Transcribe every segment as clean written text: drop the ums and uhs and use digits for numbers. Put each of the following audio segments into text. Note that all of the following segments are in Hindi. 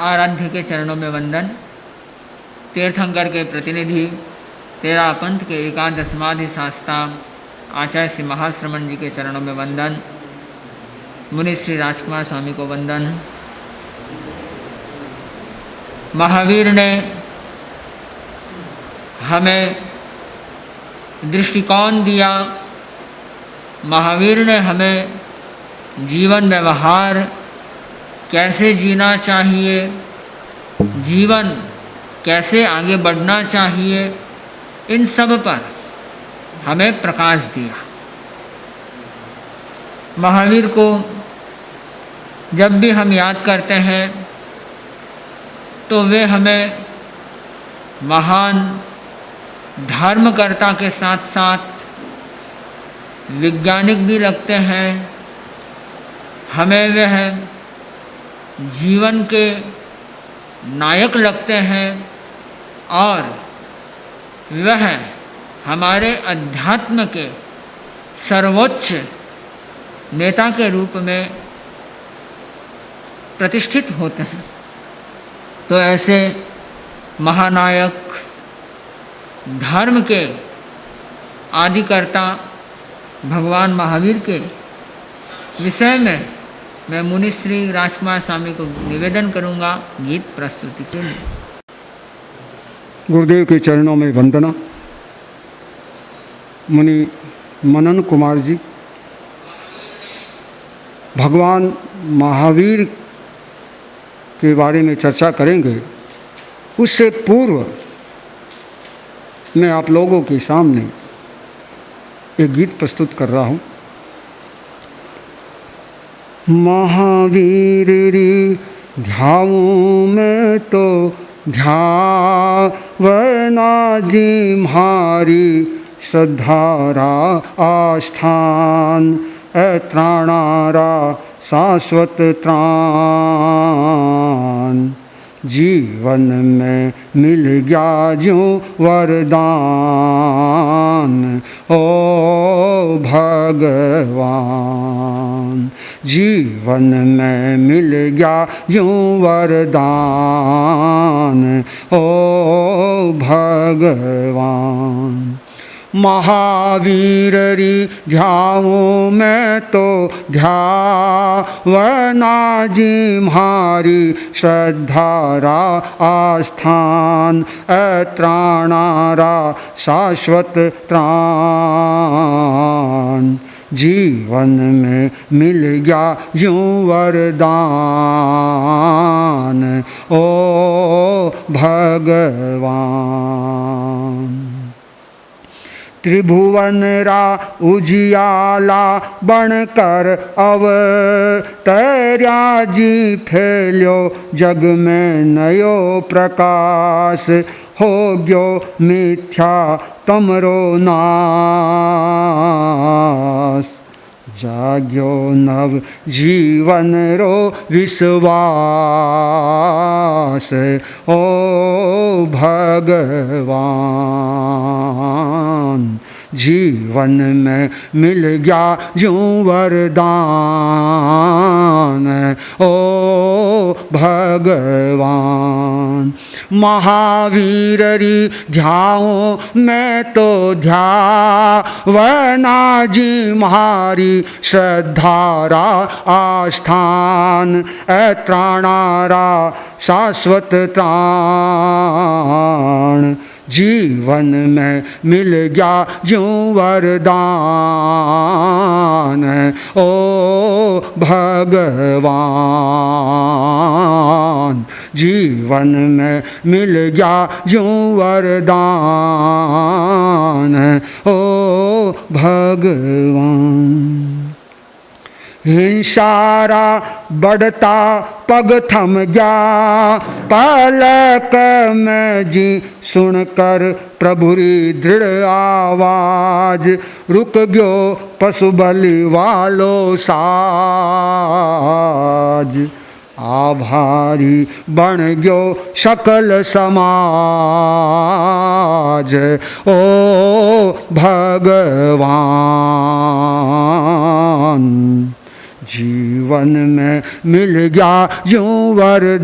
आराध्य के चरणों में वंदन। तीर्थंकर के प्रतिनिधि तेरा पंथ के एकादशमाधि शास्ता आचार्य श्री महाश्रमण जी के चरणों में वंदन। मुनि श्री राजकुमार स्वामी को वंदन। महावीर ने हमें दृष्टिकोण दिया, महावीर ने हमें जीवन व्यवहार कैसे जीना चाहिए, जीवन कैसे आगे बढ़ना चाहिए, इन सब पर हमें प्रकाश दिया। महावीर को जब भी हम याद करते हैं तो वे हमें महान धर्मकर्ता के साथ साथ वैज्ञानिक भी लगते हैं। हमें वह जीवन के नायक लगते हैं और वह हमारे अध्यात्म के सर्वोच्च नेता के रूप में प्रतिष्ठित होते हैं। तो ऐसे महानायक, धर्म के आदिकर्ता भगवान महावीर के विषय में मैं मुनि श्री राजकुमार स्वामी को निवेदन करूंगा गीत प्रस्तुति के लिए। गुरुदेव के चरणों में वंदना। मुनि मनन कुमार जी भगवान महावीर के बारे में चर्चा करेंगे। उससे पूर्व मैं आप लोगों के सामने एक गीत प्रस्तुत कर रहा हूँ। महावीर री ध्याऊं मैं तो ध्यावना जी म्हारी श्रद्धारा आस्थान त्राणारा शाश्वत त्राण। जीवन में मिल गया ज्यों वरदान ओ भगवान। जीवन में मिल गया यूं वरदान ओ भगवान। महावीर री ध्याऊं मैं तो ध्यावना जी म्हारी श्रद्धारा आस्थान त्राणारा शाश्वत त्राण। जीवन में मिल गया यूं वरदान ओ भगवान। त्रिभुवन रा उजियाला बनकर अवतर्या जी फैल्यो जग में नयो प्रकाश हो गयो मिथ्या तमरो नाश। जाग्यो नव जीवन रो विश्वास ओ भगवान। जीवन में मिल गया यूं वरदान ओ भगवान। महावीर री ध्याऊं मैं तो ध्यावना जी म्हारी श्रद्धारा आस्थान त्राणारा शाश्वत त्राण। जीवन में मिल गया यूं वरदान ओ भगवान। जीवन में मिल गया यूं वरदान ओ भगवान। हिंसारा बढ़ता पग थम गया पलक में जी सुनकर प्रभुरी दृढ़ आवाज। रुक गयो पशु बलि वालो साज। आभारी बन गयो सकल समाज ओ भगवान। जीवन में मिल गया यूं वरदान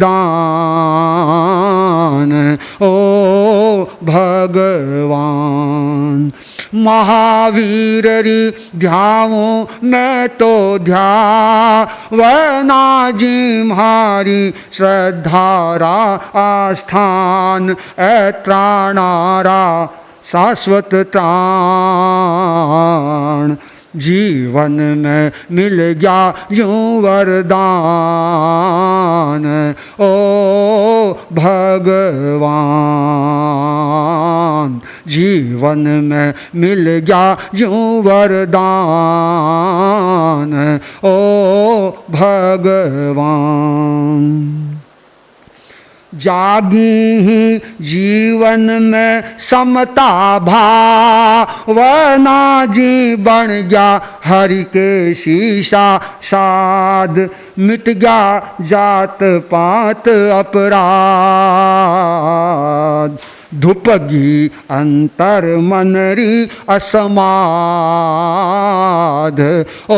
ओ भगवान। महावीर री ध्याऊं मैं तो ध्यावना जी म्हारी श्रद्धारा आस्थान ऐत्राणारा शाश्वत त्राण। जीवन में मिल गया यूं वरदान ओ भगवान। जीवन में मिल गया यूं वरदान ओ भगवान। जागी ही जीवन में समता भावना जी बन गया हरि के शीशा साध। मिट गया जात पात अपराध। धुपगी अंतर मनरी असमाध ओ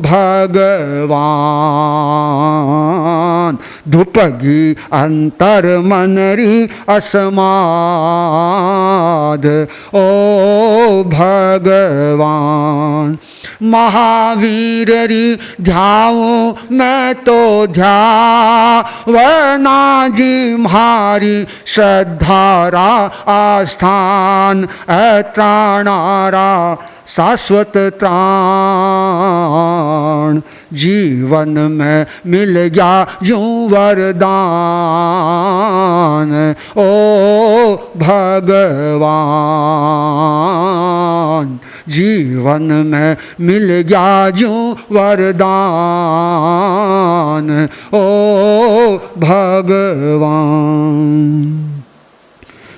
भगवान। धुपगी अंतर मनरी असमाध ओ भगवान। महावीर री ध्याऊं मैं तो ध्यावना जी म्हारी श्रद्धारा आस्थान ऐत्राणारा शाश्वत त्राण। जीवन में मिल गया यूं वरदान ओ भगवान। जीवन में मिल गया यूं वरदान ओ भगवान।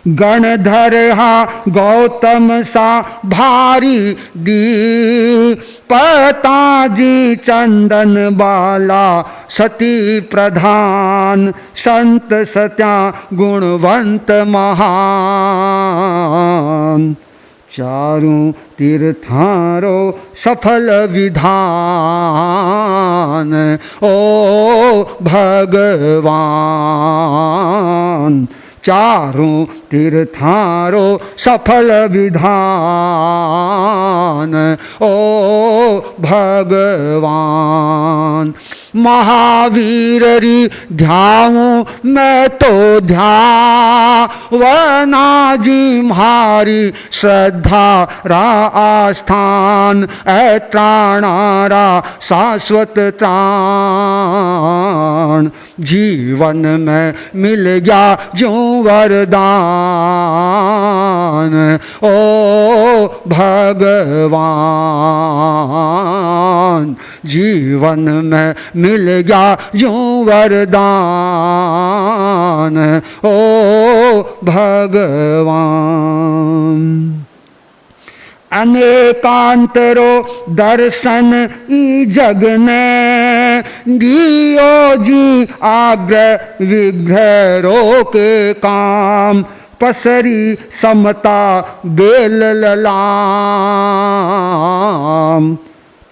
गणधर हा गौतम सा भारी दीपता जी चंदन बाला सती प्रधान। संत सत्या गुणवंत महान। चारों तीर्थारो सफल विधान ओ भगवान। चारों तीर्थारो सफल विधान ओ भगवान। महावीर री ध्याऊं मैं तो ध्यावना जी म्हारी श्रद्धारा आस्थान ऐत्राणारा शाश्वत त्राण। जीवन में मिल गया यूं वरदान ओ भगवान। जीवन में मिल गया यूं वरदान ओ भगवान। अनेकांतरो दर्शन ई जग ने दियो जी आग्रह विग्रह रोके काम। पसरी समता बेल ललाम।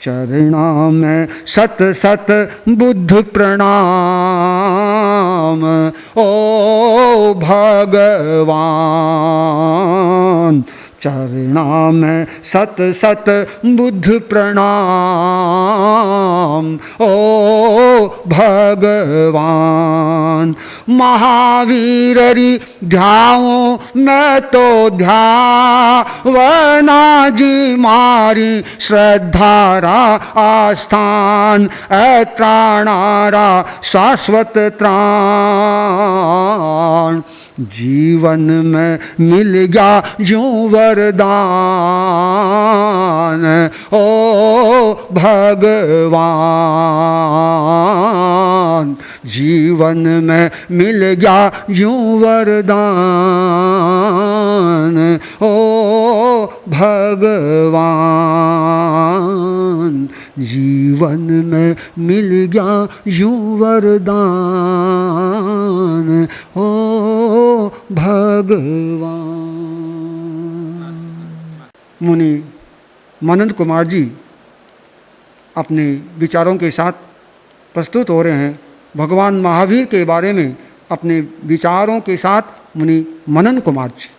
चरणा में सत सत बुद्ध प्रणाम ओ भगवान। चरणा में सत सत बुद्ध प्रणाम ओ भगवान। महावीर री ध्याऊं मैं तो ध्यावना जी म्हारी श्रद्धारा आस्थान ऐत्राणारा शाश्वत त्राण। जीवन में मिल गया यूं वरदान ओ भगवान। जीवन में मिल गया यूं वरदान ओ भगवान। जीवन में मिल गया यूं वरदान ओ भगवान। मुनि मनंत कुमार जी अपने विचारों के साथ प्रस्तुत हो रहे हैं। भगवान महावीर के बारे में अपने विचारों के साथ मुनि मनन कुमार जी।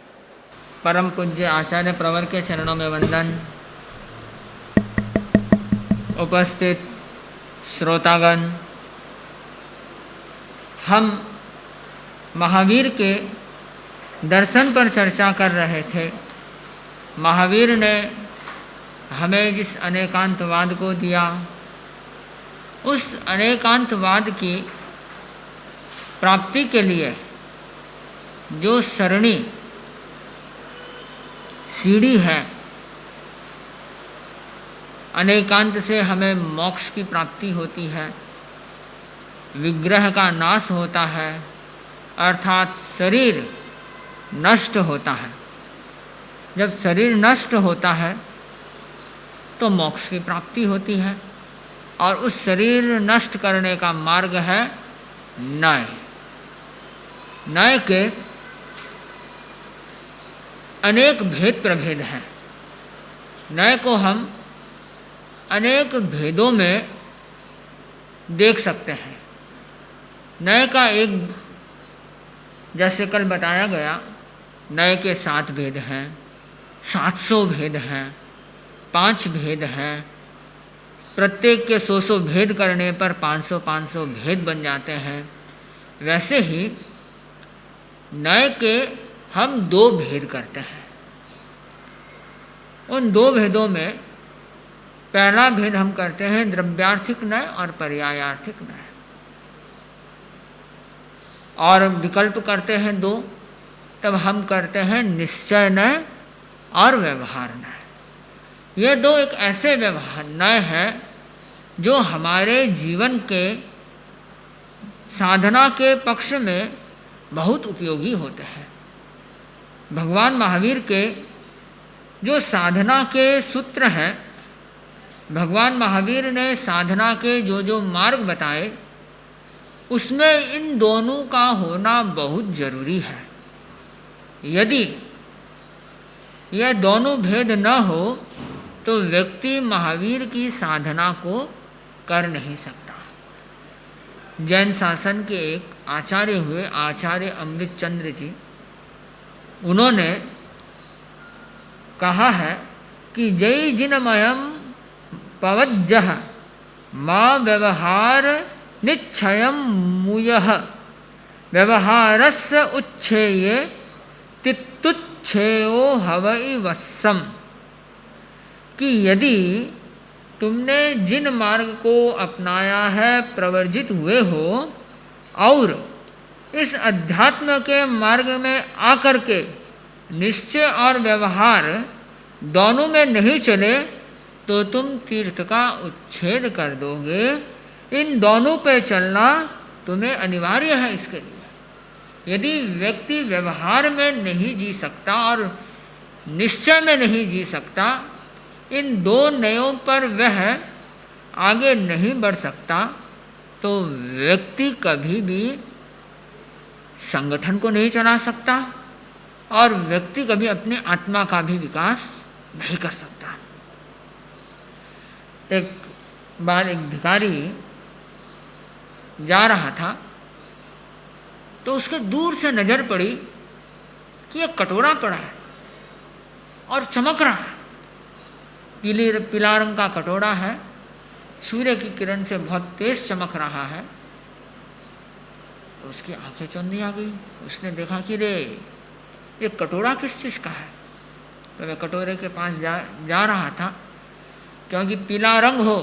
परम पूज्य आचार्य प्रवर के चरणों में वंदन। उपस्थित श्रोतागण, हम महावीर के दर्शन पर चर्चा कर रहे थे। महावीर ने हमें जिस अनेकांतवाद को दिया, उस अनेकांतवाद की प्राप्ति के लिए जो सरणी सीढ़ी है, अनेकांत से हमें मोक्ष की प्राप्ति होती है, विग्रह का नाश होता है, अर्थात शरीर नष्ट होता है। जब शरीर नष्ट होता है तो मोक्ष की प्राप्ति होती है, और उस शरीर नष्ट करने का मार्ग है नय। नय के अनेक भेद प्रभेद हैं। नय को हम अनेक भेदों में देख सकते हैं। नय का एक, जैसे कल बताया गया, नय के 7 भेद हैं, 700 भेद हैं, 5 भेद हैं। प्रत्येक के 100 भेद करने पर 500 भेद बन जाते हैं। वैसे ही नय के हम 2 भेद करते हैं। उन 2 भेदों में पहला भेद हम करते हैं द्रव्यार्थिक नय और पर्यायार्थिक नय, और विकल्प करते हैं 2। तब हम करते हैं निश्चय नय और व्यवहार नय। ये 2 एक ऐसे व्यवहार नय है जो हमारे जीवन के साधना के पक्ष में बहुत उपयोगी होते हैं। भगवान महावीर के जो साधना के सूत्र हैं, भगवान महावीर ने साधना के जो जो मार्ग बताए, उसमें इन दोनों का होना बहुत जरूरी है। यदि यह दोनों भेद न हो तो व्यक्ति महावीर की साधना को कर नहीं सकता। जैन शासन के एक आचार्य हुए आचार्य अमृतचंद्र जी, उन्होंने कहा है कि जय जिनमयम पवज्जह माँ व्यवहार निच्छयम मुयः व्यवहारस्य उच्छेये तित्तुच्छेयो हवै वत्सम। कि यदि तुमने जिन मार्ग को अपनाया है, प्रवर्जित हुए हो, और इस अध्यात्म के मार्ग में आकर के निश्चय और व्यवहार दोनों में नहीं चले, तो तुम तीर्थ का उच्छेद कर दोगे। इन दोनों पे चलना तुम्हें अनिवार्य है। इसके लिए यदि व्यक्ति व्यवहार में नहीं जी सकता और निश्चय में नहीं जी सकता, इन 2 नयों पर वह आगे नहीं बढ़ सकता, तो व्यक्ति कभी भी संगठन को नहीं चला सकता और व्यक्ति कभी अपनी आत्मा का भी विकास नहीं कर सकता। एक बार एक भिखारी जा रहा था, तो उसके दूर से नजर पड़ी कि एक कटोरा पड़ा है और चमक रहा है। पीला रंग का कटोरा है, सूर्य की किरण से बहुत तेज चमक रहा है। तो उसकी आंखें चौंधी आ गई। उसने देखा कि रे, ये कटोरा किस चीज़ का है। तो वह कटोरे के पास जा रहा था, क्योंकि पीला रंग हो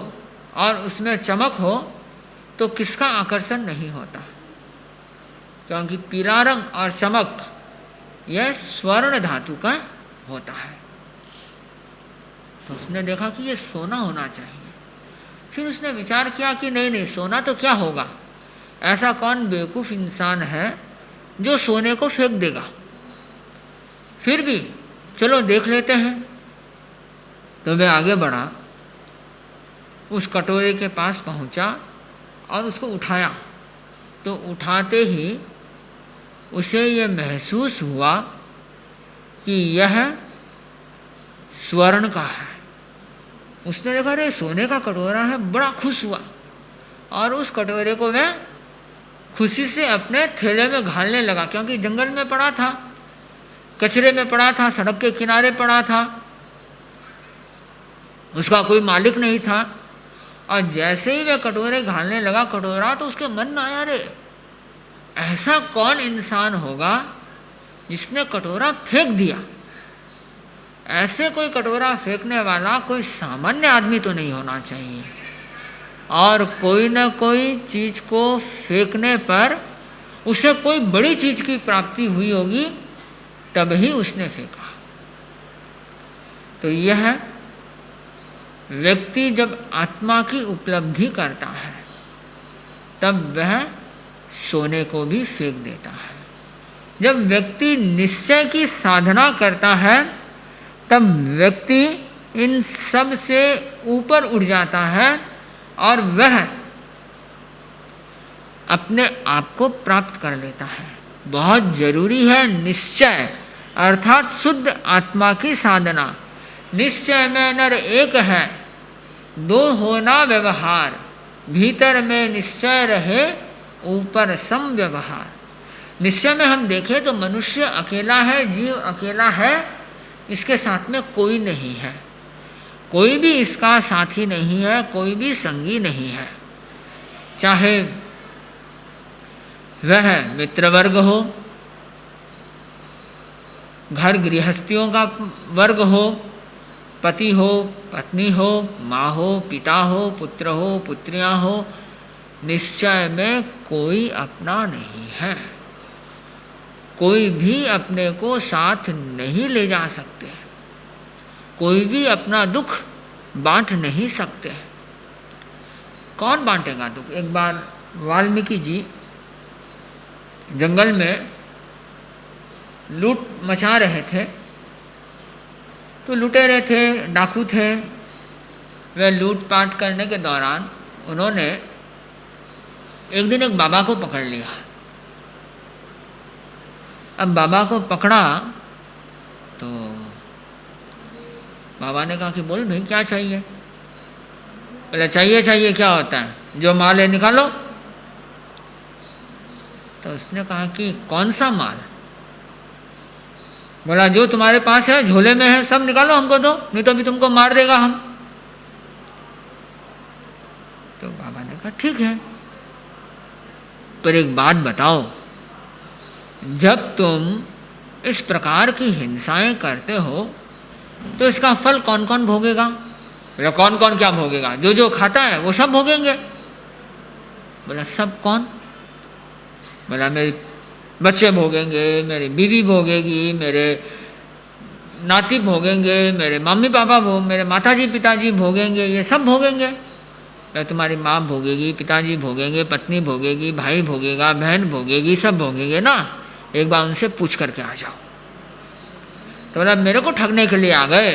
और उसमें चमक हो तो किसका आकर्षण नहीं होता, क्योंकि पीला रंग और चमक यह स्वर्ण धातु का होता है। तो उसने देखा कि ये सोना होना चाहिए। फिर उसने विचार किया कि नहीं नहीं, सोना तो क्या होगा, ऐसा कौन बेवकूफ़ इंसान है जो सोने को फेंक देगा। फिर भी चलो देख लेते हैं। तो वह आगे बढ़ा, उस कटोरे के पास पहुंचा और उसको उठाया। तो उठाते ही उसे यह महसूस हुआ कि यह स्वर्ण का है। उसने देखा अरे सोने का कटोरा है, बड़ा खुश हुआ और उस कटोरे को वह खुशी से अपने थैले में घालने लगा, क्योंकि जंगल में पड़ा था, कचरे में पड़ा था, सड़क के किनारे पड़ा था, उसका कोई मालिक नहीं था। और जैसे ही वह कटोरे घालने लगा कटोरा, तो उसके मन में आया, अरे ऐसा कौन इंसान होगा जिसने कटोरा फेंक दिया। ऐसे कोई कटोरा फेंकने वाला कोई सामान्य आदमी तो नहीं होना चाहिए, और कोई न कोई चीज को फेंकने पर उसे कोई बड़ी चीज की प्राप्ति हुई होगी, तब ही उसने फेंका। तो यह व्यक्ति जब आत्मा की उपलब्धि करता है तब वह सोने को भी फेंक देता है। जब व्यक्ति निश्चय की साधना करता है तब व्यक्ति इन सब से ऊपर उठ जाता है और वह अपने आप को प्राप्त कर लेता है। बहुत जरूरी है निश्चय, अर्थात शुद्ध आत्मा की साधना। निश्चय में नर एक है, दो होना व्यवहार, भीतर में निश्चय रहे, ऊपर सम व्यवहार। निश्चय में हम देखें तो मनुष्य अकेला है, जीव अकेला है, इसके साथ में कोई नहीं है, कोई भी इसका साथी नहीं है, कोई भी संगी नहीं है। चाहे वह मित्र वर्ग हो, घर गृहस्थियों का वर्ग हो, पति हो, पत्नी हो, माँ हो, पिता हो, पुत्र हो, पुत्रियां हो, निश्चय में कोई अपना नहीं है। कोई भी अपने को साथ नहीं ले जा सकते, कोई भी अपना दुख बांट नहीं सकते। कौन बांटेगा दुख? एक बार वाल्मीकि जी जंगल में लूट मचा रहे थे, तो लुटेरे थे, डाकू थे। वे लूटपाट करने के दौरान उन्होंने एक दिन एक बाबा को पकड़ लिया। अब बाबा को पकड़ा तो बाबा ने कहा कि बोल भाई क्या चाहिए? बोले चाहिए क्या होता है, जो माल है निकालो। तो उसने कहा कि कौन सा माल? बोला जो तुम्हारे पास है, झोले में है, सब निकालो, हमको दो, नहीं तो अभी तुमको मार देगा हम। तो बाबा ने कहा ठीक है, पर एक बात बताओ, जब तुम इस प्रकार की हिंसाएं करते हो तो इसका फल कौन कौन भोगेगा? बोला कौन कौन क्या भोगेगा? जो जो खाता है वो सब भोगेंगे। बोला सब कौन? बोला मेरे बच्चे भोगेंगे, मेरी बीवी भोगेगी, मेरे नाती भोगेंगे, मेरे मम्मी पापा मेरे माताजी पिताजी भोगेंगे, ये सब भोगेंगे। तुम्हारी माँ भोगेगी, पिताजी भोगेंगे, पत्नी भोगेगी, भाई भोगेगा, बहन भोगेगी, सब भोगेंगे ना। एक बार उनसे पूछ करके आ जाओ। तो बोला मेरे को ठगने के लिए आ गए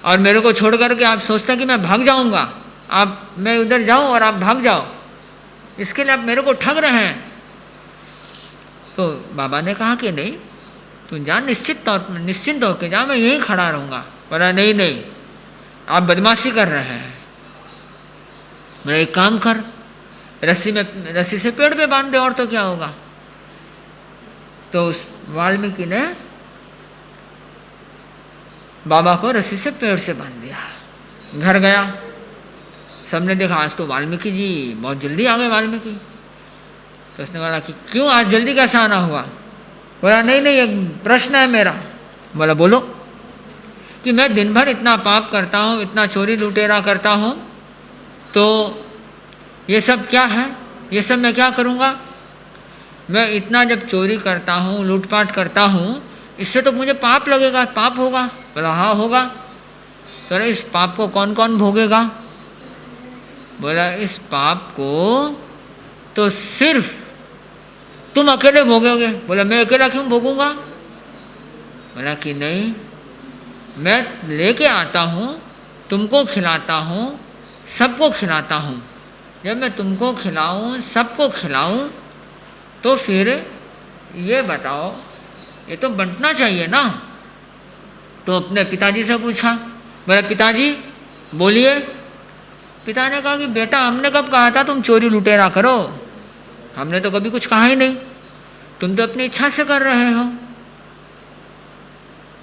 और मेरे को छोड़ करके आप सोचते हैं कि मैं भाग जाऊंगा, मैं उधर जाऊं और आप भाग जाओ, इसके लिए आप मेरे को ठग रहे हैं। तो बाबा ने कहा कि नहीं, तुम जा, निश्चिंत होके जा, मैं यहीं खड़ा रहूंगा। बोला नहीं, आप बदमाशी कर रहे हैं। बोला एक काम कर, रस्सी से पेड़ पे बांध दे, और तो क्या होगा। तो उस वाल्मीकि ने बाबा को रस्सी से पेड़ से बांध दिया। घर गया, सबने देखा आज तो वाल्मीकि जी बहुत जल्दी आ गए वाल्मीकि। तो उसने बोला कि क्यों आज जल्दी कैसा आना हुआ? बोला नहीं एक प्रश्न है मेरा। बोला बोलो। कि मैं दिन भर इतना पाप करता हूँ, इतना चोरी लुटेरा करता हूँ, तो ये सब क्या है? ये सब मैं क्या करूँगा? मैं इतना जब चोरी करता हूँ, लूटपाट करता हूँ, इससे तो मुझे पाप लगेगा, पाप होगा। बोला हाँ होगा। तो इस पाप को कौन कौन भोगेगा? बोला इस पाप को तो सिर्फ तुम अकेले भोगोगे। बोला मैं अकेला क्यों भोगूंगा? बोला कि नहीं, मैं लेके आता हूँ, तुमको खिलाता हूँ, सबको खिलाता हूँ। जब मैं तुमको खिलाऊं, सबको खिलाऊं, तो फिर ये बताओ, ये तो बंटना चाहिए ना। तो अपने पिताजी से पूछा, बोले पिताजी बोलिए। पिता ने कहा कि बेटा हमने कब कहा था तुम चोरी लुटेरा करो, हमने तो कभी कुछ कहा ही नहीं, तुम तो अपनी इच्छा से कर रहे हो,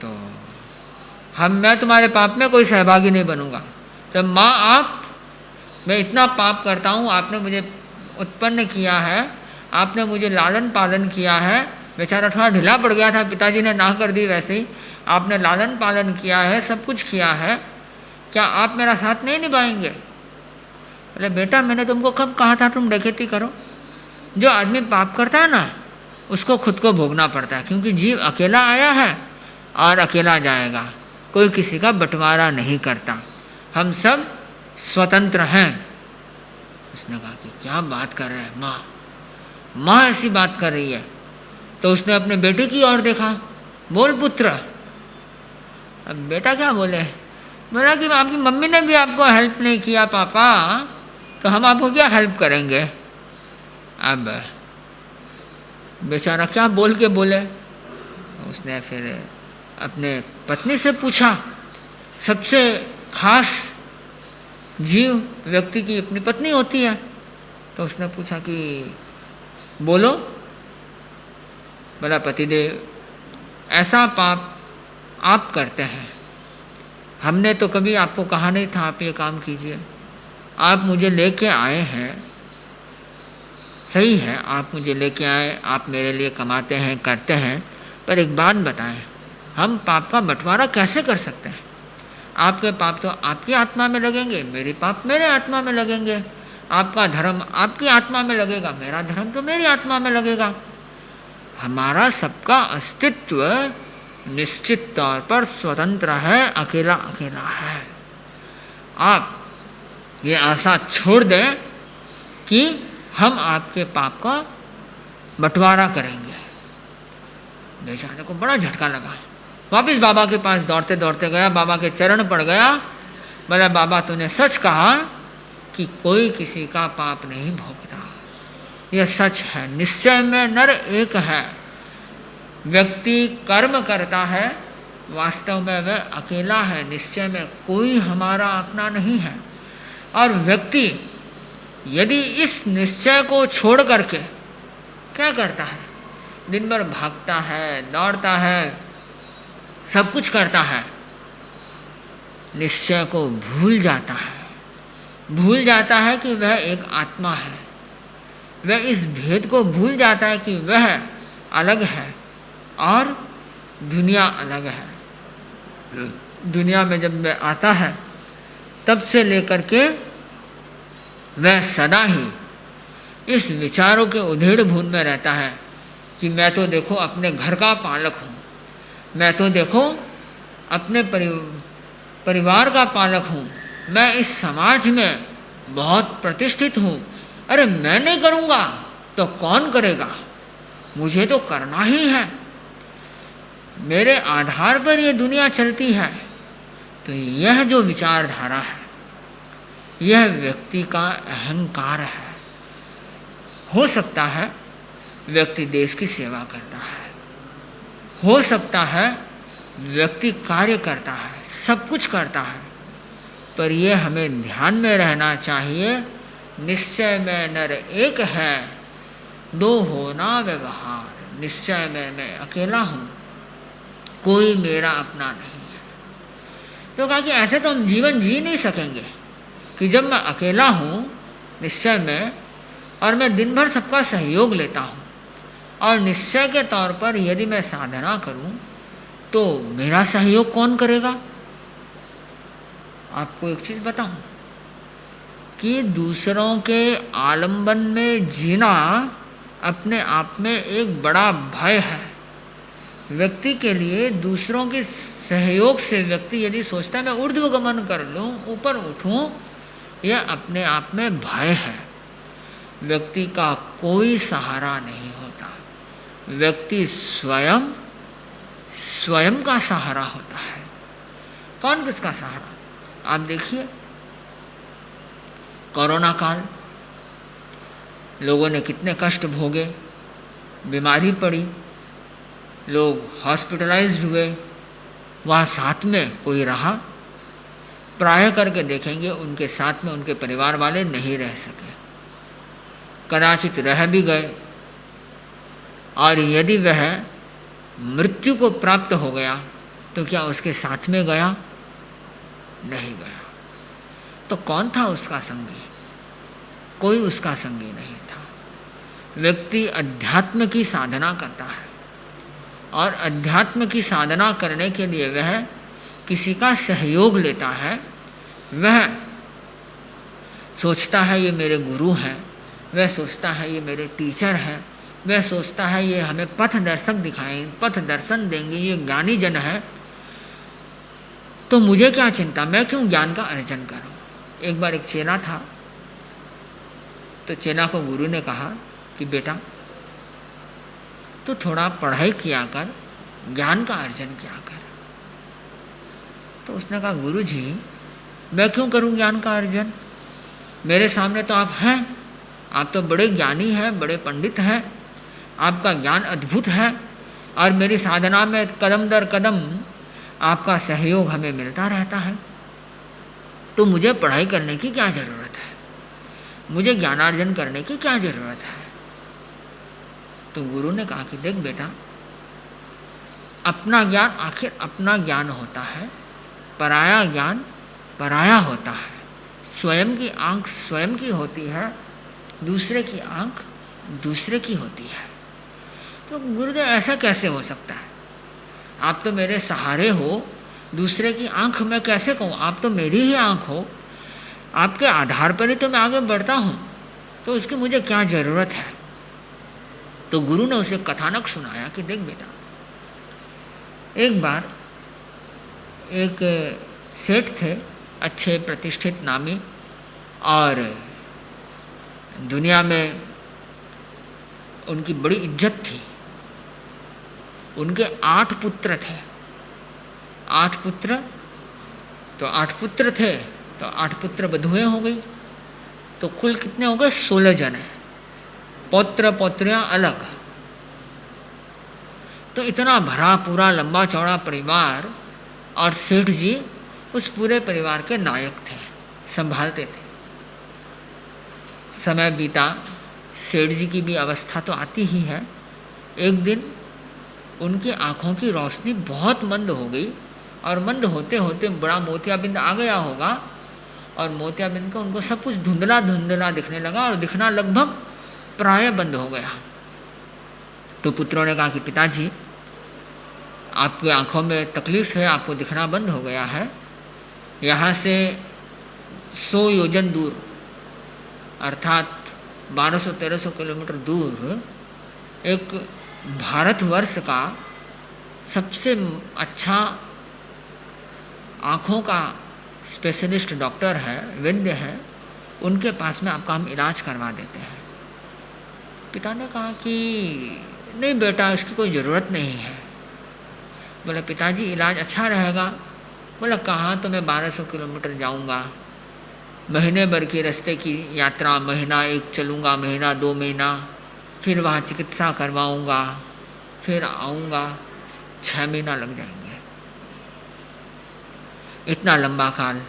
तो मैं तुम्हारे पाप में कोई सहभागी नहीं बनूंगा। तो माँ आप, मैं इतना पाप करता हूँ, आपने मुझे उत्पन्न किया है, आपने मुझे लालन पालन किया है, बेचारा थोड़ा ढीला पड़ गया था, पिताजी ने ना कर दी, वैसे ही आपने लालन पालन किया है, सब कुछ किया है, क्या आप मेरा साथ नहीं निभाएंगे? बोले बेटा मैंने तुमको कब कहा था तुम डकैती करो? जो आदमी पाप करता है ना उसको खुद को भोगना पड़ता है, क्योंकि जीव अकेला आया है और अकेला जाएगा, कोई किसी का बंटवारा नहीं करता, हम सब स्वतंत्र हैं। उसने कहा कि क्या बात कर रहे हैं माँ ऐसी बात कर रही है। तो उसने अपने बेटे की ओर देखा, बोल पुत्र। अब बेटा क्या बोले? बोला कि आपकी मम्मी ने भी आपको हेल्प नहीं किया पापा, तो हम आपको क्या हेल्प करेंगे। अब बेचारा क्या बोल के बोले। उसने फिर अपने पत्नी से पूछा, सबसे खास जीव व्यक्ति की अपनी पत्नी होती है, तो उसने पूछा कि बोलो। बोला पतिदेव ऐसा पाप आप करते हैं, हमने तो कभी आपको कहा नहीं था आप ये काम कीजिए, आप मुझे लेके आए हैं, सही है आप मुझे लेके आए, आप मेरे लिए कमाते हैं करते हैं, पर एक बात बताएं, हम पाप का बंटवारा कैसे कर सकते हैं? आपके पाप तो आपकी आत्मा में लगेंगे, मेरे पाप मेरे आत्मा में लगेंगे, आपका धर्म आपकी आत्मा में लगेगा, मेरा धर्म तो मेरी आत्मा में लगेगा। हमारा सबका अस्तित्व निश्चित तौर पर स्वतंत्र है, अकेला अकेला है। आप ये आशा छोड़ दें कि हम आपके पाप का बंटवारा करेंगे। बेचारे को बड़ा झटका लगा, वापिस बाबा के पास दौड़ते दौड़ते गया, बाबा के चरण पड़ गया। बोला बाबा तूने सच कहा कि कोई किसी का पाप नहीं भोगता, यह सच है, निश्चय में नर एक है। व्यक्ति कर्म करता है, वास्तव में वह अकेला है, निश्चय में कोई हमारा अपना नहीं है। और व्यक्ति यदि इस निश्चय को छोड़ करके क्या करता है, दिन भर भागता है, दौड़ता है, सब कुछ करता है, निश्चय को भूल जाता है कि वह एक आत्मा है, वह इस भेद को भूल जाता है कि वह अलग है और दुनिया अलग है। दुनिया में जब वह आता है तब से लेकर के वह सदा ही इस विचारों के उधेड़ बुन में रहता है कि मैं तो देखो अपने घर का पालक हूँ, मैं तो देखो अपने परिवार का पालक हूँ, मैं इस समाज में बहुत प्रतिष्ठित हूँ, अरे मैं नहीं करूँगा तो कौन करेगा, मुझे तो करना ही है, मेरे आधार पर ये दुनिया चलती है। तो यह जो विचारधारा है यह व्यक्ति का अहंकार है। हो सकता है व्यक्ति देश की सेवा करता है, हो सकता है व्यक्ति कार्य करता है, सब कुछ करता है, पर यह हमें ध्यान में रहना चाहिए, निश्चय में नर एक है, दो होना व्यवहार। निश्चय में मैं अकेला हूँ, कोई मेरा अपना नहीं है। तो कहा कि ऐसे तो हम जीवन जी नहीं सकेंगे कि जब मैं अकेला हूँ निश्चय में और मैं दिन भर सबका सहयोग लेता हूँ और निश्चय के तौर पर यदि मैं साधना करूँ तो मेरा सहयोग कौन करेगा। आपको एक चीज़ बताऊँ कि दूसरों के आलंबन में जीना अपने आप में एक बड़ा भय है। व्यक्ति के लिए दूसरों के सहयोग से व्यक्ति यदि सोचता है मैं ऊर्ध्वगमन कर लूँ, ऊपर उठूँ, यह अपने आप में भय है। व्यक्ति का कोई सहारा नहीं होता, व्यक्ति स्वयं का सहारा होता है। कौन किसका सहारा? आप देखिए कोरोना काल, लोगों ने कितने कष्ट भोगे, बीमारी पड़ी, लोग हॉस्पिटलाइज्ड हुए, वहाँ साथ में कोई रहा? प्राय करके देखेंगे उनके साथ में उनके परिवार वाले नहीं रह सके, कदाचित रह भी गए, और यदि वह मृत्यु को प्राप्त हो गया तो क्या उसके साथ में गया? नहीं गया। तो कौन था उसका संगी? कोई उसका संगी नहीं था। व्यक्ति अध्यात्म की साधना करता है, और अध्यात्म की साधना करने के लिए वह किसी का सहयोग लेता है। वह सोचता है ये मेरे गुरु हैं, वह सोचता है ये मेरे टीचर हैं, वह सोचता है ये हमें पथ दर्शक दिखाएं, पथ दर्शन देंगे, ये ज्ञानी जन है, तो मुझे क्या चिंता, मैं क्यों ज्ञान का अर्जन करूं। एक बार एक चेला था, तो चेला को गुरु ने कहा कि बेटा तो थोड़ा पढ़ाई किया कर, ज्ञान का अर्जन किया कर। तो उसने कहा गुरु जी मैं क्यों करूं ज्ञान का अर्जन, मेरे सामने तो आप हैं, आप तो बड़े ज्ञानी हैं, बड़े पंडित हैं, आपका ज्ञान अद्भुत है, और मेरी साधना में कदम दर कदम आपका सहयोग हमें मिलता रहता है, तो मुझे पढ़ाई करने की क्या ज़रूरत है, मुझे ज्ञानार्जन करने की क्या ज़रूरत है। तो गुरु ने कहा कि देख बेटा, अपना ज्ञान आखिर अपना ज्ञान होता है, पराया ज्ञान पराया होता है। स्वयं की आंख स्वयं की होती है, दूसरे की आंख दूसरे की होती है। तो गुरुदेव ऐसा कैसे हो सकता है, आप तो मेरे सहारे हो, दूसरे की आंख मैं कैसे कहूँ, आप तो मेरी ही आंख हो, आपके आधार पर ही तो मैं आगे बढ़ता हूँ, तो उसकी मुझे क्या ज़रूरत है। तो गुरु ने उसे कथानक सुनाया कि देख बेटा, एक बार एक सेठ थे, अच्छे प्रतिष्ठित नामी, और दुनिया में उनकी बड़ी इज्जत थी। उनके 8 पुत्र थे, 8 पुत्र, तो 8 पुत्र थे तो 8 पुत्र बधुएं हो गई, तो कुल कितने हो गए? 16 जन है, पौत्र पौत्रियां अलग। तो इतना भरा पूरा लंबा चौड़ा परिवार, और सेठ जी उस पूरे परिवार के नायक थे, संभालते थे। समय बीता, सेठ जी की भी अवस्था तो आती ही है। एक दिन उनकी आँखों की रोशनी बहुत मंद हो गई, और मंद होते होते बड़ा मोतियाबिंद आ गया होगा, और मोतियाबिंद का उनको सब कुछ धुंधला धुंधला दिखने लगा, और दिखना लगभग प्राय बंद हो गया। तो पुत्रों ने कहा कि पिताजी आपकी आँखों में तकलीफ़ है, आपको दिखना बंद हो गया है। यहाँ से 100 योजन दूर, अर्थात 1200-1300 किलोमीटर दूर, एक भारतवर्ष का सबसे अच्छा आँखों का स्पेशलिस्ट डॉक्टर है, वैद्य है, उनके पास में आपका हम इलाज करवा देते हैं। पिता ने कहा कि नहीं बेटा, इसकी कोई ज़रूरत नहीं है। बोला पिताजी इलाज अच्छा रहेगा। बोला कहाँ, तो मैं 1200 किलोमीटर जाऊँगा, महीने भर की रास्ते की यात्रा, महीना एक चलूँगा, महीना 2 महीना, फिर वहाँ चिकित्सा करवाऊँगा, फिर आऊँगा, 6 महीना लग जाएंगे, इतना लंबा काल,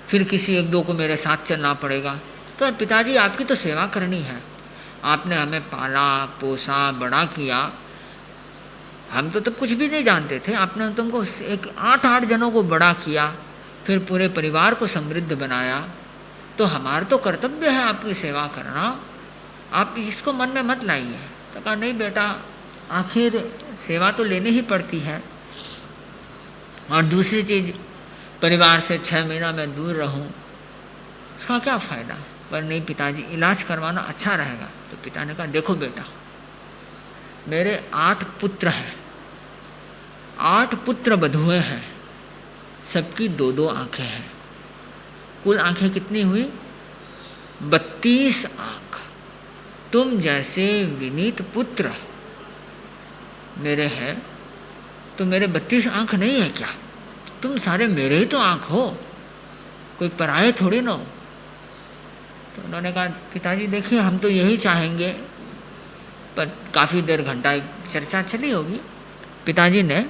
फिर किसी 1-2 को मेरे साथ चलना पड़ेगा। तो पिताजी आपकी तो सेवा करनी है, आपने हमें पाला पोसा बड़ा किया, हम तो तब कुछ भी नहीं जानते थे, आपने तुमको 8 जनों को बड़ा किया, फिर पूरे परिवार को समृद्ध बनाया, तो हमारा तो कर्तव्य है आपकी सेवा करना, आप इसको मन में मत लाइए। तो कहा नहीं बेटा, आखिर सेवा तो लेनी ही पड़ती है, और दूसरी चीज़ परिवार से 6 महीना मैं दूर रहूं, उसका क्या फ़ायदा। पर नहीं पिताजी इलाज करवाना अच्छा रहेगा। तो पिता ने कहा देखो बेटा, मेरे 8 पुत्र हैं, 8 पुत्र बधुएं हैं, सबकी 2-2 आँखें हैं, कुल आँखें कितनी हुई? 32 आँख। तुम जैसे विनीत पुत्र मेरे हैं, तो मेरे 32 आँख नहीं है क्या? तुम सारे मेरे ही तो आँख हो, कोई पराये थोड़ी ना हो। तो उन्होंने कहा पिताजी देखिए, हम तो यही चाहेंगे, पर काफ़ी देर घंटा चर्चा चली होगी, पिताजी ने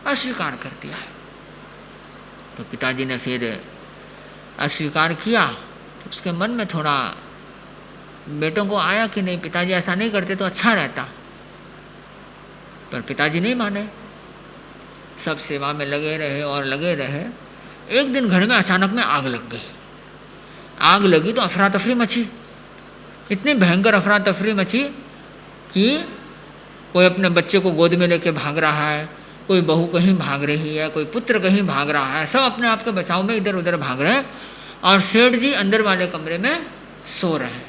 अस्वीकार कर दिया। तो पिताजी ने फिर अस्वीकार किया तो उसके मन में थोड़ा बेटों को आया कि नहीं, पिताजी ऐसा नहीं करते तो अच्छा रहता, पर पिताजी नहीं माने, सब सेवा में लगे रहे और लगे रहे। एक दिन घर में अचानक में आग लग गई। आग लगी तो अफरा तफरी मची, इतनी भयंकर अफरा तफरी मची कि कोई अपने बच्चे को गोद में लेके भाग रहा है, कोई बहू कहीं भाग रही है, कोई पुत्र कहीं भाग रहा है, सब अपने आप के बचाव में इधर उधर भाग रहे हैं और सेठ जी अंदर वाले कमरे में सो रहे हैं।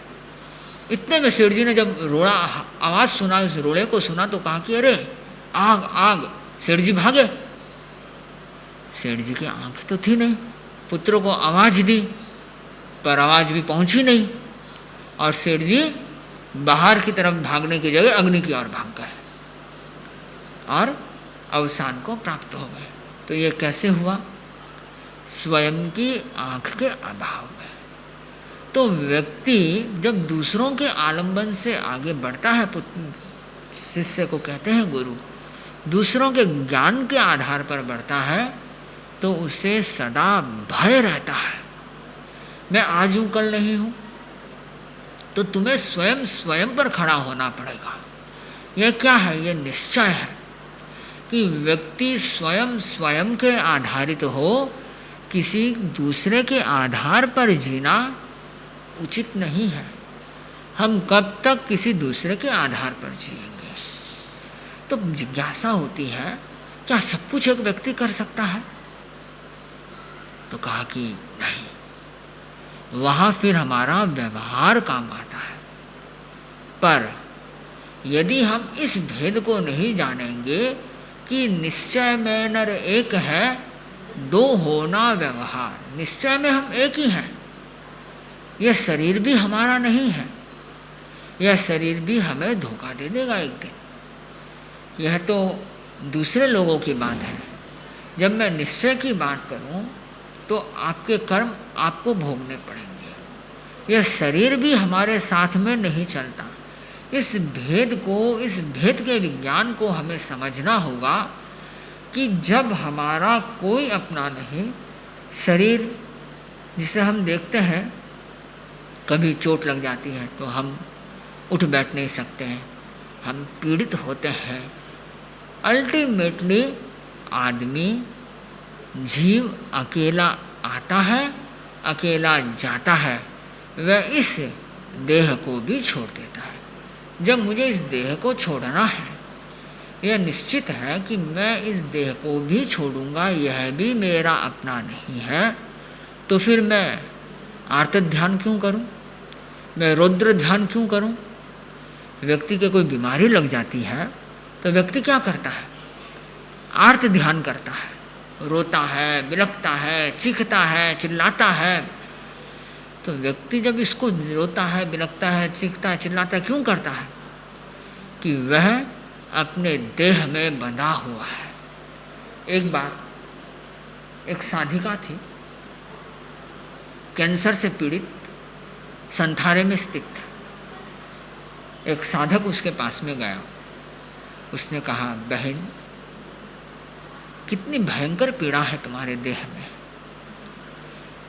इतने में सेठ जी ने जब रोड़ा आवाज़ सुना, उस रोड़े को सुना तो कहा कि अरे आग आग। सेठ जी भागे। सेठ जी की आंख तो थी नहीं, पुत्र को आवाज़ दी पर आवाज़ भी पहुंची नहीं और सेठ जी बाहर की तरफ भागने की जगह अग्नि की ओर भाग गए और अवसान को प्राप्त हो गए। तो ये कैसे हुआ? स्वयं की आंख के अभाव में। तो व्यक्ति जब दूसरों के आलंबन से आगे बढ़ता है, शिष्य को कहते हैं गुरु, दूसरों के ज्ञान के आधार पर बढ़ता है तो उसे सदा भय रहता है, मैं आज हूं कल नहीं हूं। तो तुम्हें स्वयं पर खड़ा होना पड़ेगा। यह क्या है? यह निश्चय है कि व्यक्ति स्वयं के आधारित हो, किसी दूसरे के आधार पर जीना उचित नहीं है। हम कब तक किसी दूसरे के आधार पर जिएंगे? तो जिज्ञासा होती है, क्या सब कुछ एक व्यक्ति कर सकता है? तो कहा कि नहीं, वहां फिर हमारा व्यवहार काम आता है। पर यदि हम इस भेद को नहीं जानेंगे कि निश्चय में नर एक है, दो होना व्यवहार, निश्चय में हम एक ही हैं, यह शरीर भी हमारा नहीं है, यह शरीर भी हमें धोखा दे देगा एक दिन। यह तो दूसरे लोगों की बात है। जब मैं निश्चय की बात करूं तो आपके कर्म आपको भोगने पड़ेंगे। यह शरीर भी हमारे साथ में नहीं चलता। इस भेद के विज्ञान को हमें समझना होगा कि जब हमारा कोई अपना नहीं, शरीर जिसे हम देखते हैं, कभी चोट लग जाती है तो हम उठ बैठ नहीं सकते हैं, हम पीड़ित होते हैं। अल्टीमेटली आदमी, जीव अकेला आता है, अकेला जाता है, वह इस देह को भी छोड़ देता है। जब मुझे इस देह को छोड़ना है, यह निश्चित है कि मैं इस देह को भी छोड़ूंगा, यह भी मेरा अपना नहीं है, तो फिर मैं आर्त ध्यान क्यों करूं? मैं रौद्र ध्यान क्यों करूं? व्यक्ति के कोई बीमारी लग जाती है तो व्यक्ति क्या करता है? आर्त ध्यान करता है, रोता है, बिलखता है, चीखता है, चिल्लाता है। तो व्यक्ति जब इसको रोता है, बिलखता है, चीखता है, चिल्लाता है, क्यों करता है? कि वह अपने देह में बंधा हुआ है। एक बार एक साधिका थी, कैंसर से पीड़ित, संथारे में स्थित। एक साधक उसके पास में गया। उसने कहा, बहन, कितनी भयंकर पीड़ा है तुम्हारे देह में,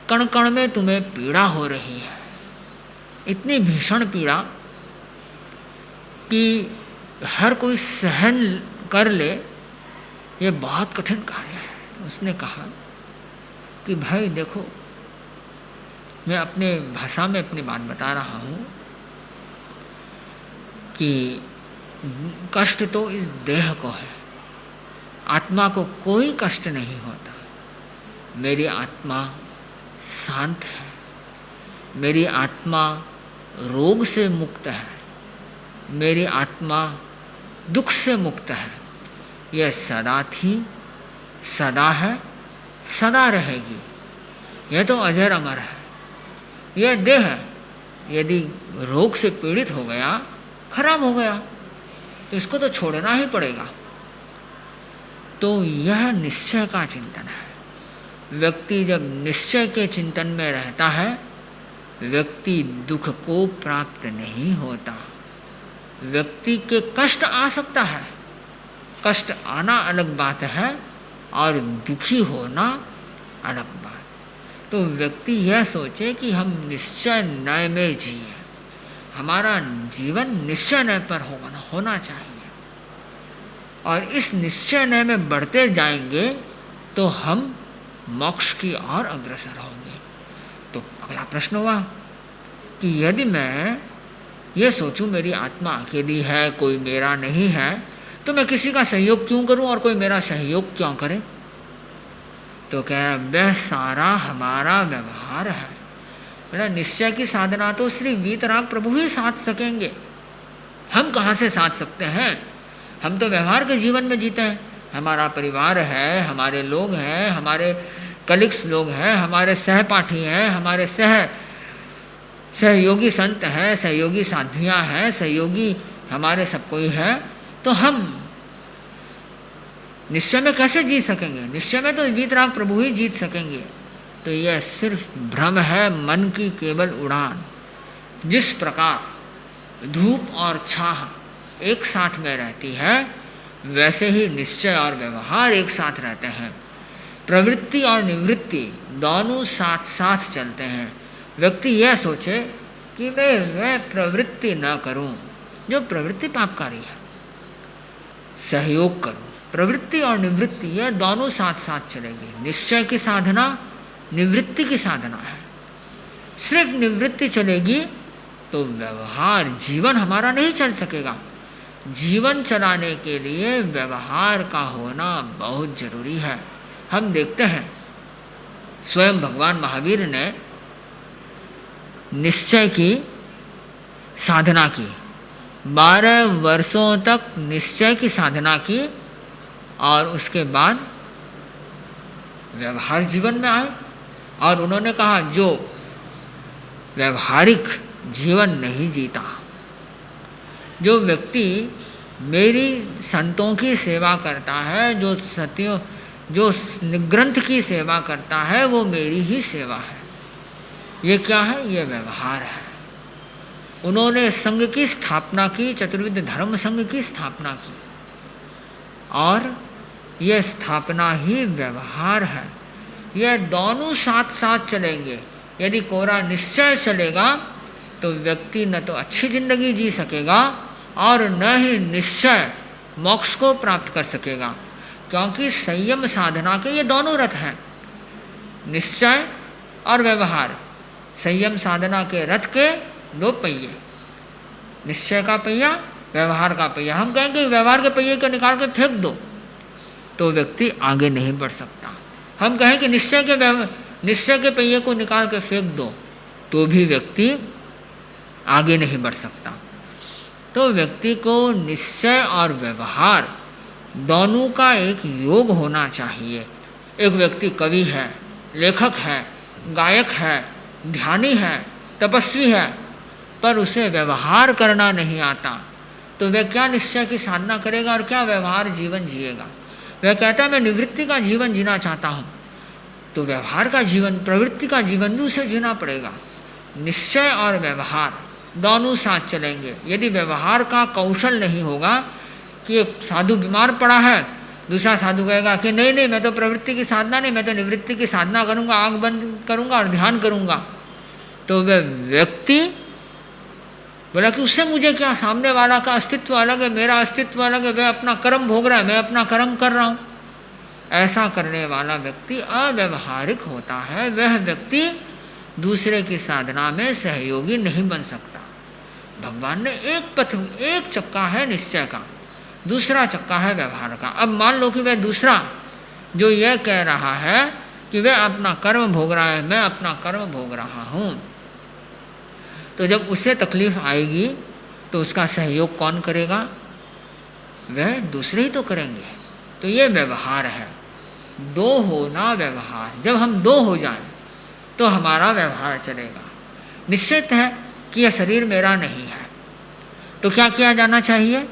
कण कण में तुम्हें पीड़ा हो रही है, इतनी भीषण पीड़ा कि हर कोई सहन कर ले, ये बहुत कठिन कार्य है। उसने कहा कि भाई देखो, मैं अपने भाषा में अपनी बात बता रहा हूँ कि कष्ट तो इस देह को है, आत्मा को कोई कष्ट नहीं होता। मेरी आत्मा शांत है, मेरी आत्मा रोग से मुक्त है, मेरी आत्मा दुख से मुक्त है। यह सदा थी, सदा है, सदा रहेगी। यह तो अजर अमर है। यह देह यदि रोग से पीड़ित हो गया, खराब हो गया, तो इसको तो छोड़ना ही पड़ेगा। तो यह निश्चय का चिंतन है। व्यक्ति जब निश्चय के चिंतन में रहता है, व्यक्ति दुख को प्राप्त नहीं होता। व्यक्ति के कष्ट आ सकता है, कष्ट आना अलग बात है और दुखी होना अलग बात। तो व्यक्ति यह सोचे कि हम निश्चय नय में जिए, हमारा जीवन निश्चय नय पर होना चाहिए, और इस निश्चय नय में बढ़ते जाएंगे तो हम मोक्ष की ओर अग्रसर होंगे। तो अगला प्रश्न हुआ कि यदि मैं ये सोचूं मेरी आत्मा अकेली है, कोई मेरा नहीं है, तो मैं किसी का सहयोग क्यों करूं और कोई मेरा सहयोग क्यों करे? तो कह वह सारा हमारा व्यवहार है। मेरा निश्चय की साधना तो श्री वीतराग प्रभु ही साध सकेंगे, हम कहाँ से साध सकते हैं? हम तो व्यवहार के जीवन में जीते हैं। हमारा परिवार है, हमारे लोग हैं, हमारे कलीग्स लोग हैं, हमारे सहपाठी हैं, हमारे सहयोगी संत हैं, सहयोगी साध्वियाँ हैं, सहयोगी हमारे सब कोई है। तो हम निश्चय में कैसे जीत सकेंगे? निश्चय में तो वीतराग प्रभु ही जीत सकेंगे। तो यह सिर्फ भ्रम है, मन की केवल उड़ान। जिस प्रकार धूप और छाह एक साथ में रहती है, वैसे ही निश्चय और व्यवहार एक साथ रहते हैं। प्रवृत्ति और निवृत्ति दोनों साथ साथ चलते हैं। व्यक्ति यह सोचे कि मैं प्रवृत्ति न करूं, जो प्रवृत्ति पापकारी है, सहयोग करूं। प्रवृत्ति और निवृत्ति यह दोनों साथ साथ चलेगी। निश्चय की साधना निवृत्ति की साधना है। सिर्फ निवृत्ति चलेगी तो व्यवहार, जीवन हमारा नहीं चल सकेगा। जीवन चलाने के लिए व्यवहार का होना बहुत जरूरी है। हम देखते हैं स्वयं भगवान महावीर ने निश्चय की साधना की, 12 वर्षों तक निश्चय की साधना की, और उसके बाद व्यवहार जीवन में आए। और उन्होंने कहा जो व्यवहारिक जीवन नहीं जीता, जो व्यक्ति मेरी संतों की सेवा करता है, जो ग्रंथ की सेवा करता है, वो मेरी ही सेवा है। ये क्या है? ये व्यवहार है। उन्होंने संघ की स्थापना की, चतुर्विध धर्म संघ की स्थापना की, और यह स्थापना ही व्यवहार है। यह दोनों साथ साथ चलेंगे। यदि कोरा निश्चय चलेगा तो व्यक्ति न तो अच्छी जिंदगी जी सकेगा और न ही निश्चय मोक्ष को प्राप्त कर सकेगा, क्योंकि संयम साधना के ये दोनों रथ हैं, निश्चय और व्यवहार। संयम साधना के रथ के 2 पहिए, निश्चय का पहिया, व्यवहार का पहिया। हम कहेंगे व्यवहार के पहिए को निकाल के फेंक दो, तो व्यक्ति आगे नहीं बढ़ सकता। हम कहें कि निश्चय के पहिए को निकाल के फेंक दो, तो भी व्यक्ति आगे नहीं बढ़ सकता। तो व्यक्ति को निश्चय और व्यवहार दोनों का एक योग होना चाहिए। एक व्यक्ति कवि है, लेखक है, गायक है, ध्यानी है, तपस्वी है, पर उसे व्यवहार करना नहीं आता, तो वह क्या निश्चय की साधना करेगा और क्या व्यवहार जीवन जिएगा? वह कहता है मैं निवृत्ति का जीवन जीना चाहता हूँ, तो व्यवहार का जीवन, प्रवृत्ति का जीवन भी उसे जीना पड़ेगा। निश्चय और व्यवहार दोनों साथ चलेंगे। यदि व्यवहार का कौशल नहीं होगा कि एक साधु बीमार पड़ा है, दूसरा साधु कहेगा कि नहीं नहीं मैं तो प्रवृत्ति की साधना नहीं, मैं तो निवृत्ति की साधना करूँगा, आँख बंद करूँगा और ध्यान करूँगा, तो वह व्यक्ति बोला कि उससे मुझे क्या, सामने वाला का अस्तित्व अलग है, मेरा अस्तित्व अलग है, वह अपना कर्म भोग रहा है, मैं अपना कर्म कर रहा हूँ। ऐसा करने वाला व्यक्ति अव्यवहारिक होता है। वह व्यक्ति दूसरे की साधना में सहयोगी नहीं बन सकता। भगवान ने एक चक्का है निश्चय का, दूसरा चक्का है व्यवहार का। अब मान लो कि वह दूसरा जो यह कह रहा है कि वह अपना कर्म भोग रहा है, मैं अपना कर्म भोग रहा हूँ, तो जब उसे तकलीफ आएगी तो उसका सहयोग कौन करेगा? वह दूसरे ही तो करेंगे। तो ये व्यवहार है, 2 होना व्यवहार। जब हम 2 हो जाएं तो हमारा व्यवहार चलेगा। निश्चित है कि यह शरीर मेरा नहीं है, तो क्या किया जाना चाहिए?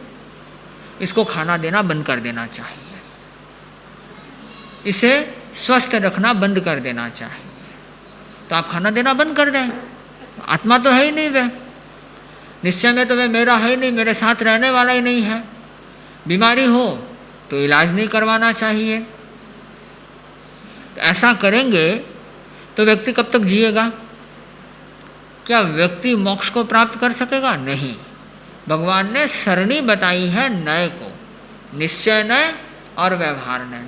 इसको खाना देना बंद कर देना चाहिए, इसे स्वस्थ रखना बंद कर देना चाहिए। तो आप खाना देना बंद कर दें, आत्मा तो है ही नहीं, वह निश्चय में तो वह मेरा है ही नहीं, मेरे साथ रहने वाला ही नहीं है। बीमारी हो तो इलाज नहीं करवाना चाहिए। तो ऐसा करेंगे तो व्यक्ति कब तक जिएगा? क्या व्यक्ति मोक्ष को प्राप्त कर सकेगा? नहीं। भगवान ने सरणी बताई है नय को, निश्चय नय और व्यवहार नय।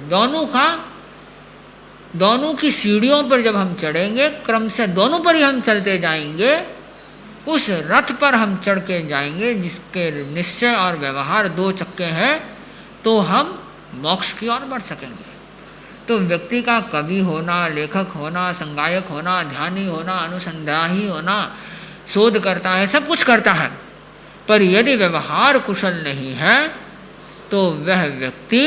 दोनों की सीढ़ियों पर जब हम चढ़ेंगे, क्रम से दोनों पर ही हम चलते जाएंगे, उस रथ पर हम चढ़ के जाएंगे जिसके निश्चय और व्यवहार 2 चक्के हैं, तो हम मोक्ष की ओर बढ़ सकेंगे। तो व्यक्ति का कवि होना, लेखक होना, संगायक होना, ध्यानी होना, अनुसंधानी होना, शोध करता है, सब कुछ करता है, पर यदि व्यवहार कुशल नहीं है तो वह व्यक्ति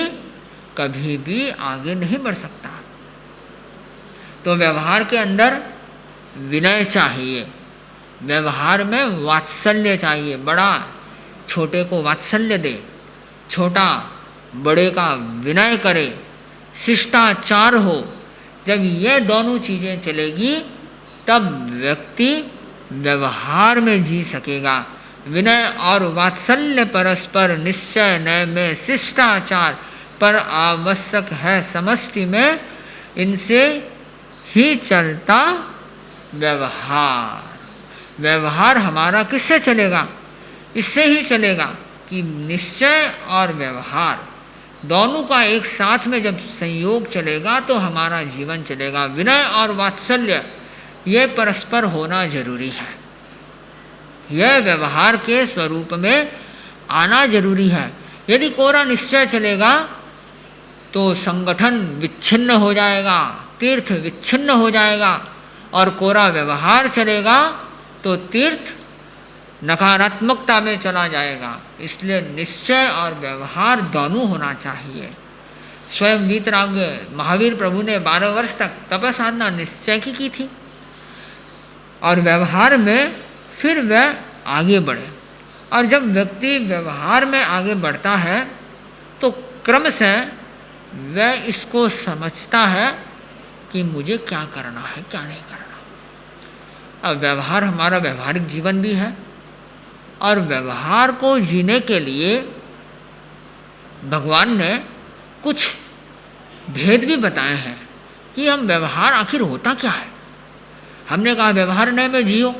कभी भी आगे नहीं बढ़ सकता। तो व्यवहार के अंदर विनय चाहिए, व्यवहार में वात्सल्य चाहिए। बड़ा छोटे को वात्सल्य दे, छोटा बड़े का विनय करे, शिष्टाचार हो। जब ये दोनों चीज़ें चलेगी तब व्यक्ति व्यवहार में जी सकेगा। विनय और वात्सल्य परस्पर निश्चय नय में शिष्टाचार पर आवश्यक है समष्टि में, इनसे ही चलता व्यवहार। व्यवहार हमारा किससे चलेगा? इससे ही चलेगा कि निश्चय और व्यवहार दोनों का एक साथ में जब संयोग चलेगा तो हमारा जीवन चलेगा। विनय और वात्सल्य ये परस्पर होना जरूरी है, यह व्यवहार के स्वरूप में आना जरूरी है। यदि कोरा निश्चय चलेगा तो संगठन विच्छिन्न हो जाएगा, तीर्थ विच्छिन्न हो जाएगा, और कोरा व्यवहार चलेगा तो तीर्थ नकारात्मकता में चला जाएगा। इसलिए निश्चय और व्यवहार दोनों होना चाहिए। स्वयं वीतराग महावीर प्रभु ने 12 वर्ष तक तपसाधना निश्चय की थी, और व्यवहार में फिर वह आगे बढ़े। और जब व्यक्ति व्यवहार में आगे बढ़ता है तो क्रम से वह इसको समझता है कि मुझे क्या करना है, क्या नहीं करना। अब व्यवहार हमारा व्यवहारिक जीवन भी है, और व्यवहार को जीने के लिए भगवान ने कुछ भेद भी बताए हैं कि हम व्यवहार आखिर होता क्या है। हमने कहा व्यवहार नय में जियो,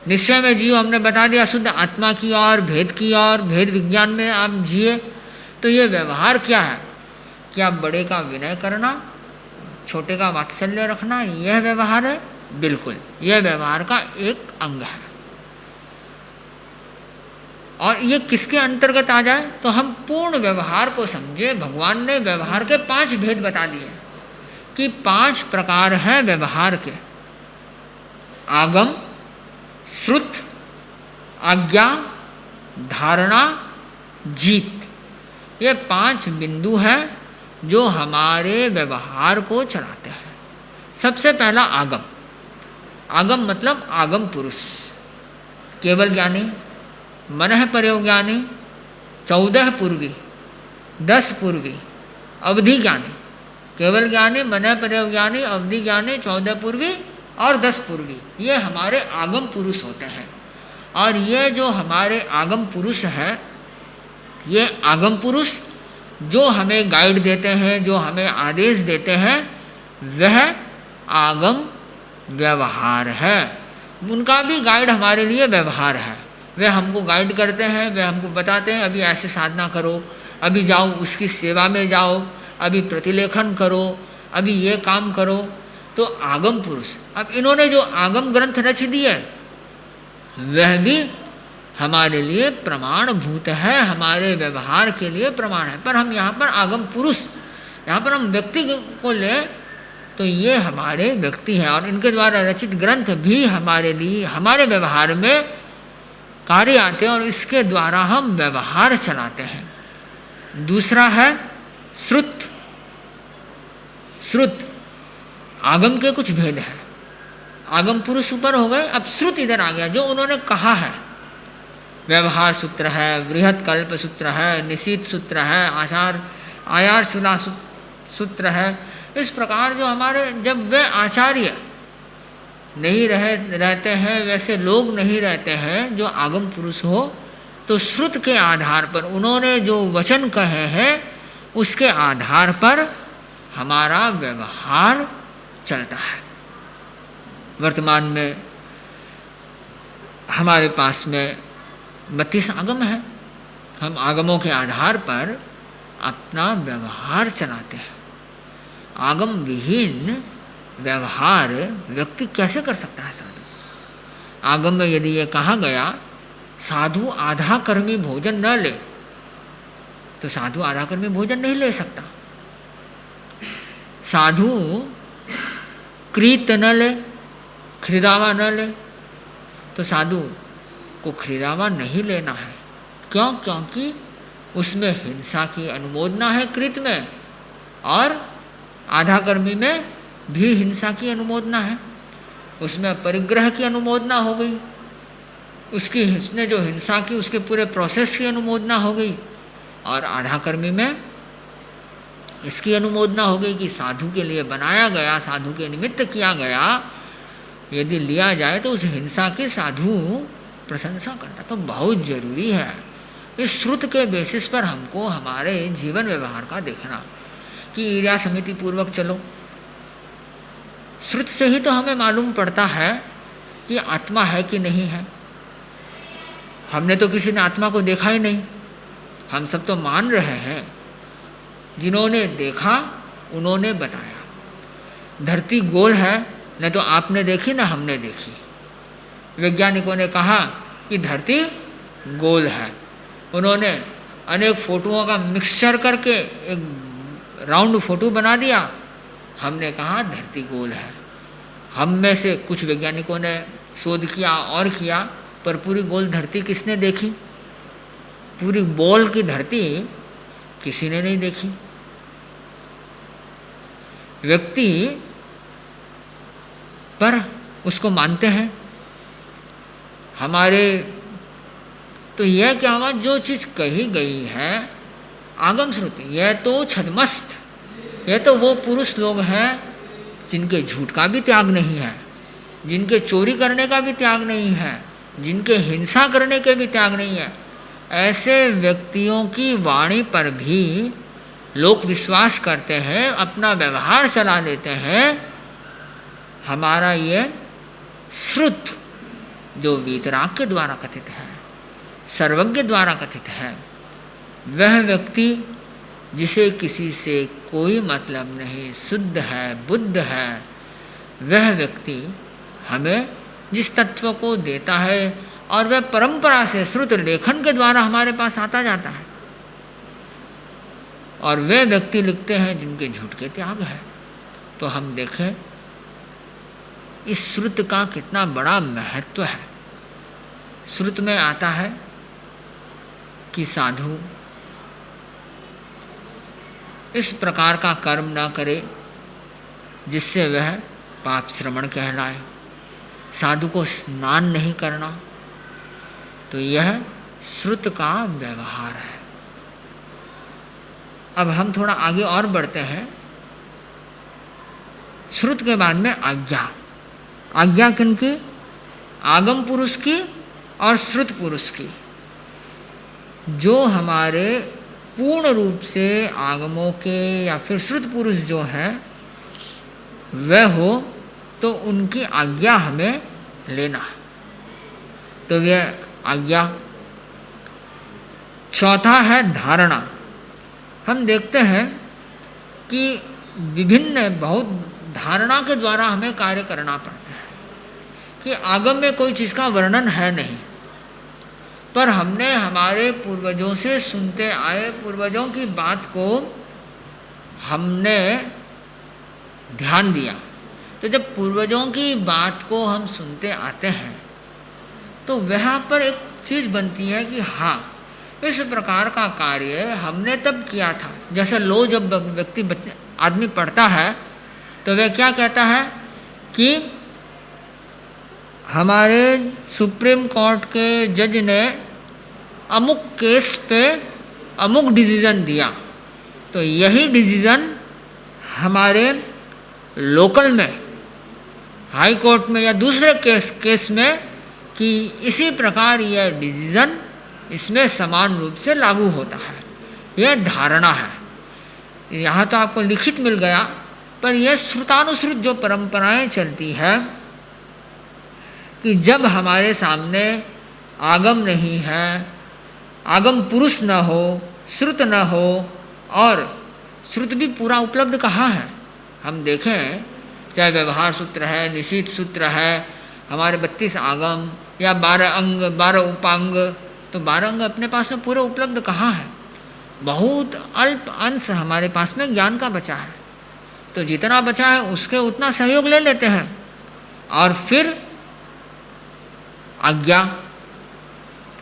निश्चय में जियो, हमने बता दिया शुद्ध आत्मा की और भेद की और भेद विज्ञान में आप जिए। तो ये व्यवहार क्या है? क्या बड़े का विनय करना, छोटे का वात्सल्य रखना, यह व्यवहार है? बिल्कुल, यह व्यवहार का एक अंग है। और ये किसके अंतर्गत आ जाए? तो हम पूर्ण व्यवहार को समझे। भगवान ने व्यवहार के 5 भेद बता दिए कि 5 प्रकार हैं व्यवहार के: आगम, श्रुत, आज्ञा, धारणा, जीत। ये 5 बिंदु हैं जो हमारे व्यवहार को चलाते हैं। सबसे पहला आगम। आगम मतलब आगम पुरुष, केवल ज्ञानी, मनः प्रयोज्ञानी, 14 पूर्वी, 10 पूर्वी, अवधि ज्ञानी। केवल ज्ञानी, मनः प्रयोज्ञानी, अवधि ज्ञानी, 14 पूर्वी और 10 पूर्वी, ये हमारे आगम पुरुष होते हैं। और ये जो हमारे आगम पुरुष हैं, ये आगम पुरुष जो हमें गाइड देते हैं, जो हमें आदेश देते हैं, वह आगम व्यवहार है। उनका भी गाइड हमारे लिए व्यवहार है। वे हमको गाइड करते हैं, वे हमको बताते हैं अभी ऐसे साधना करो, अभी जाओ उसकी सेवा में जाओ, अभी प्रतिलेखन करो, अभी ये काम करो। तो आगम पुरुष। अब इन्होंने जो आगम ग्रंथ रच दिए वह भी हमारे लिए प्रमाणभूत है, हमारे व्यवहार के लिए प्रमाण है। पर हम यहाँ पर आगम पुरुष, यहाँ पर हम व्यक्ति को लें तो ये हमारे व्यक्ति हैं, और इनके द्वारा रचित ग्रंथ भी हमारे लिए, हमारे व्यवहार में कार्य आते हैं, और इसके द्वारा हम व्यवहार चलाते हैं। दूसरा है श्रुत। श्रुत, आगम के कुछ भेद हैं। आगम पुरुष ऊपर हो गए, अब श्रुत इधर आ गया, जो उन्होंने कहा है। व्यवहार सूत्र है, बृहत कल्प सूत्र है, निशीत सूत्र है, आयार चूला सूत्र है। इस प्रकार जो हमारे, जब वे आचार्य नहीं रहते हैं, वैसे लोग नहीं रहते हैं जो आगम पुरुष हो, तो श्रुत के आधार पर उन्होंने जो वचन कहे हैं उसके आधार पर हमारा व्यवहार चलता है। वर्तमान में हमारे पास में 32 आगम हैं। हम आगमों के आधार पर अपना व्यवहार चलाते हैं। आगम विहीन व्यवहार व्यक्ति कैसे कर सकता है साधु? आगम में यदि ये कहा गया साधु आधा कर्मी भोजन न ले, तो साधु आधा कर्मी भोजन नहीं ले सकता। साधु कृत न ले, खरीदावा न ले, तो साधु को खरीदावा नहीं लेना है। क्यों? क्योंकि उसमें हिंसा की अनुमोदना है कृत में, और आधा कर्मी में भी हिंसा की अनुमोदना है। उसमें परिग्रह की अनुमोदना हो गई, उसने जो हिंसा की उसके पूरे प्रोसेस की अनुमोदना हो गई, और आधा कर्मी में इसकी अनुमोदना हो गई कि साधु के लिए बनाया गया, साधु के निमित्त किया गया, यदि लिया जाए तो उस हिंसा की साधु प्रशंसा करना तो बहुत जरूरी है। इस श्रुत के बेसिस पर हमको हमारे जीवन व्यवहार का देखना कि ईर्ष्या समिति पूर्वक चलो। श्रुत से ही तो हमें मालूम पड़ता है कि आत्मा है कि नहीं है। हमने तो किसी ने आत्मा को देखा ही नहीं, हम सब तो मान रहे हैं। जिन्होंने देखा उन्होंने बताया। धरती गोल है, न तो आपने देखी न हमने देखी। वैज्ञानिकों ने कहा कि धरती गोल है। उन्होंने अनेक फोटोओं का मिक्सचर करके एक राउंड फोटो बना दिया। हमने कहा धरती गोल है। हम में से कुछ वैज्ञानिकों ने शोध किया और किया, पर पूरी गोल धरती किसने देखी? पूरी बॉल की धरती किसी ने नहीं देखी। व्यक्ति पर उसको मानते हैं। हमारे तो यह क्या हुआ, जो चीज कही गई है आगम श्रुति, यह तो छद्मस्त, यह तो वो पुरुष लोग हैं जिनके झूठ का भी त्याग नहीं है, जिनके चोरी करने का भी त्याग नहीं है, जिनके हिंसा करने के भी त्याग नहीं है। ऐसे व्यक्तियों की वाणी पर भी लोग विश्वास करते हैं, अपना व्यवहार चला लेते हैं। हमारा ये श्रुत जो वीतराग के द्वारा कथित है, सर्वज्ञ द्वारा कथित है, वह व्यक्ति जिसे किसी से कोई मतलब नहीं, शुद्ध है, बुद्ध है, वह व्यक्ति हमें जिस तत्व को देता है और वह परंपरा से श्रुत लेखन के द्वारा हमारे पास आता जाता है। और वे व्यक्ति लिखते हैं जिनके झूठ के त्याग है। तो हम देखें इस श्रुत का कितना बड़ा महत्व है। श्रुत में आता है कि साधु इस प्रकार का कर्म न करे जिससे वह पाप श्रवण कहलाए। साधु को स्नान नहीं करना, तो यह श्रुत का व्यवहार है। अब हम थोड़ा आगे और बढ़ते हैं। श्रुत के बाद में आज्ञा। आज्ञा किनकी? आगम पुरुष की और श्रुत पुरुष की। जो हमारे पूर्ण रूप से आगमों के या फिर श्रुत पुरुष जो हैं वह हो, तो उनकी आज्ञा हमें लेना। तो यह आज्ञा। चौथा है धारणा। हम देखते हैं कि विभिन्न बहुत धारणा के द्वारा हमें कार्य करना पड़ता है कि आगम में कोई चीज़ का वर्णन है नहीं, पर हमने हमारे पूर्वजों से सुनते आए, पूर्वजों की बात को हमने ध्यान दिया। तो जब पूर्वजों की बात को हम सुनते आते हैं तो वहाँ पर एक चीज़ बनती है कि हाँ, इस प्रकार का कार्य हमने तब किया था। जैसे लो जब व्यक्ति आदमी पढ़ता है तो वह क्या कहता है कि हमारे सुप्रीम कोर्ट के जज ने अमुक केस पे अमुक डिसीजन दिया, तो यही डिसीजन हमारे लोकल में हाई कोर्ट में या दूसरे केस में कि इसी प्रकार यह डिसीजन इसमें समान रूप से लागू होता है। यह धारणा है। यहाँ तो आपको लिखित मिल गया, पर यह श्रुतानुश्रुत जो परंपराएं चलती है कि जब हमारे सामने आगम नहीं है, आगम पुरुष न हो, श्रुत न हो, और श्रुत भी पूरा उपलब्ध कहाँ है। हम देखें, चाहे व्यवहार सूत्र है, निशीथ सूत्र है, हमारे 32 आगम या 12 अंग, 12 उपांग, तो 12 अंग अपने पास में पूरे उपलब्ध कहाँ है। बहुत अल्प अंश हमारे पास में ज्ञान का बचा है। तो जितना बचा है उसके उतना सहयोग ले लेते हैं, और फिर आज्ञा